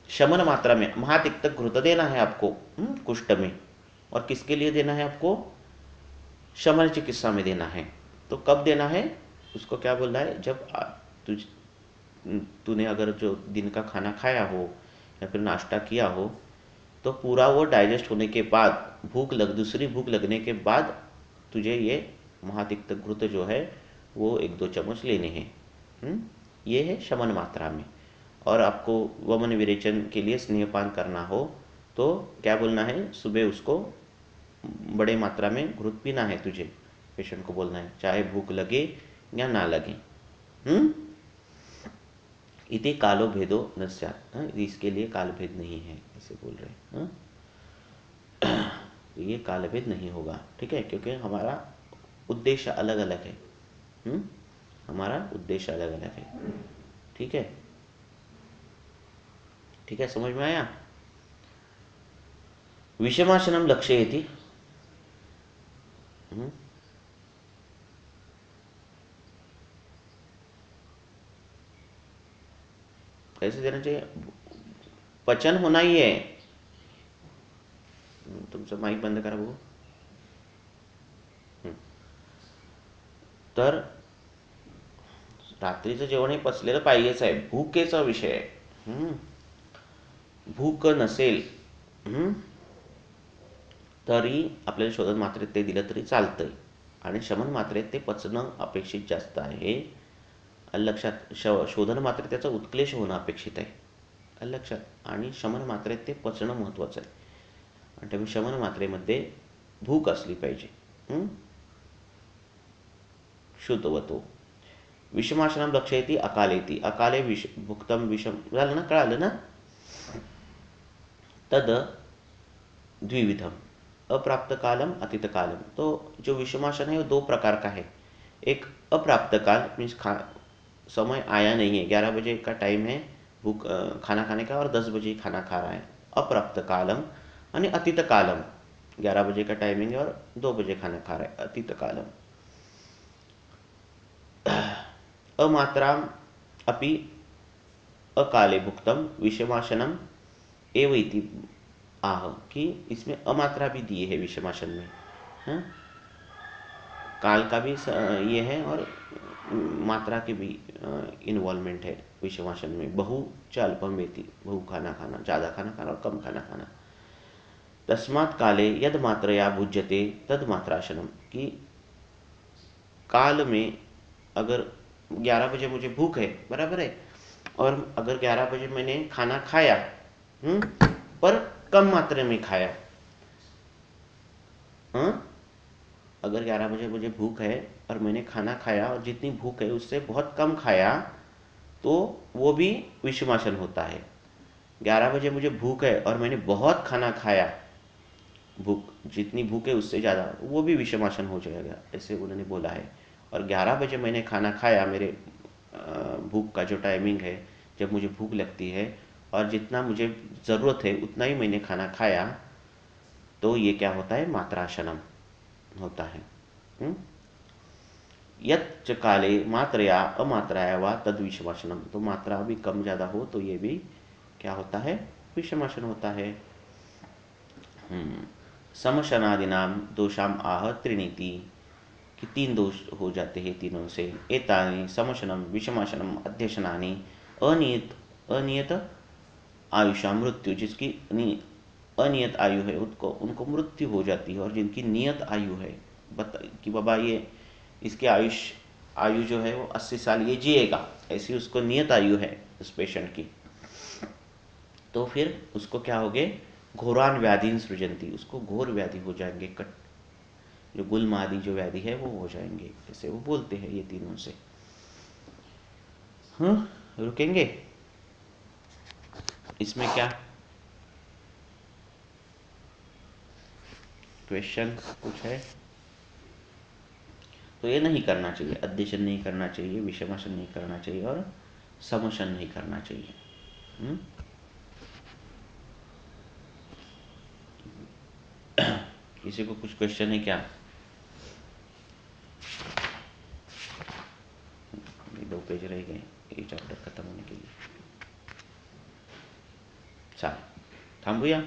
शमन मात्रा में महातिक्त घृत देना है आपको कुष्ठ में, और किसके लिए देना है आपको, शमन चिकित्सा में देना है, तो कब देना है उसको क्या बोल रहा है, जब तूने अगर जो दिन का खाना खाया हो या फिर नाश्ता किया हो, तो पूरा वो डाइजेस्ट होने के बाद दूसरी भूख लगने के बाद तुझे ये महातिक्त घृत जो है वो 1-2 चम्मच लेने हैं। ये है शमन मात्रा में। और आपको वमन विरेचन के लिए स्नेहपान करना हो तो क्या बोलना है, सुबह उसको बड़े मात्रा में घृत पीना है तुझे, पेशेंट को बोलना है, चाहे भूख लगे या ना लगे। इति कालो भेदो न स्यात्, इसके लिए काल भेद नहीं है, ऐसे बोल रहे हैं। ये काल भेद नहीं होगा, ठीक है, क्योंकि हमारा उद्देश्य अलग अलग है। हमारा उद्देश्य अलग अलग है, ठीक है, ठीक है, समझ में आया। विषमाशनम लक्ष्येति, कैसे देना चाहिए, पचन होना ही है। तुमचं माईक बंद करा बघू। तर रात्रीचं जेवण हे पचलेलं पाहिजेच आहे, भूकेचा विषय आहे। भूक नसेल तरी आपल्याला शोधन मात्रेत ते दिलं तरी चालतंय, आणि शमन मात्रेत ते पचणं अपेक्षित जास्त आहे। लक्षात, शोधन मात्रेत त्याचा उत्क्लेश होणं अपेक्षित आहे, लक्षात, आणि शमन मात्रेत ते पचणं महत्त्वाचं आहे, आणि त्यामुळे शमन मात्रेमध्ये भूक असली पाहिजे। शुद्धवतो विषमाशनम लक्ष्येति अकालेति, अकाले विष भुक्तम विषम, झालं ना, कळालं ना। तद द्विविधम, अप्राप्त कालम अतीत कालम। तो जो विषमाशन है वो 2 प्रकार का है। एक अप्राप्त काल मीन्स समय आया नहीं है, 11 बजे का टाइम है भूख खाना खाने का, और 10 बजे खाना खा रहा है, अप्राप्त कालम। आणि अतीत कालम, 11 बजे का टाइमिंग है और 2 बजे खाना खा रहा है, अतीत कालम। अमात्राम अपि अकाले भुक्तम विषमाशनम एव इति आह, कि इसमें अमात्रा भी दिए है विषमाशन में, हाँ? काल का भी ये है और मात्रा की भी इन्वॉल्वमेंट है विषमाशन में। बहु च अल्पमेति, बहु खाना खाना, ज़्यादा खाना खाना और कम खाना खाना। तस्मात् काले यद मात्रया भुज्यते तद मात्राशनम, कि काल में अगर 11 बजे मुझे भूख है, बराबर है, और अगर 11 बजे मैंने खाना खाया, पर कम मात्रा में खाया, अगर 11 बजे मुझे भूख है और मैंने खाना खाया और जितनी भूख है उससे बहुत कम खाया, तो वो भी विषमाशन होता है। 11 बजे मुझे भूख है और मैंने बहुत खाना खाया, भूख जितनी भूख है उससे ज़्यादा, वो भी विषमाशन हो जाएगा, ऐसे उन्होंने बोला है। और 11 बजे मैंने खाना खाया, मेरे भूख का जो टाइमिंग है, जब मुझे भूख लगती है, और जितना मुझे ज़रूरत है उतना ही मैंने खाना खाया, तो ये क्या होता है, मात्राशनम होता है। यत् काले मात्रया अमात्राया वा तद विषमाशनम, तो मात्रा भी कम ज़्यादा हो तो ये भी क्या होता है, विषमाशन होता है। समशनादिनाम दोषाम आह त्रिनीति, कि 3 दोष हो जाते हैं तीनों से। एतानि समशनम विषमाशनम अध्यशनानि अनियत आयुषा मृत्यु, जिसकी अनियत आयु है उनको मृत्यु हो जाती है, और जिनकी नियत आयु है कि बाबा ये इसकी आयु जो है वो 80 साल ये जिएगा, ऐसी उसको नियत आयु है उस पेशेंट की, तो फिर उसको क्या होगे, घोरान व्याधि सृजंती, उसको घोर व्याधि हो जाएंगे, जो गुल्म आदि जो व्याधि है वो हो जाएंगे, ऐसे वो बोलते हैं ये तीनों से। रुकेंगे इसमें, क्या क्वेश्चन कुछ है? तो ये नहीं करना चाहिए, अध्ययन नहीं करना चाहिए, विषमाशन नहीं करना चाहिए, और समशन नहीं करना चाहिए। किसी को कुछ क्वेश्चन है क्या? ये 2 पेज रह गए ये चॅप्टर खत्म होने के लिए. चालेल, थांबूया.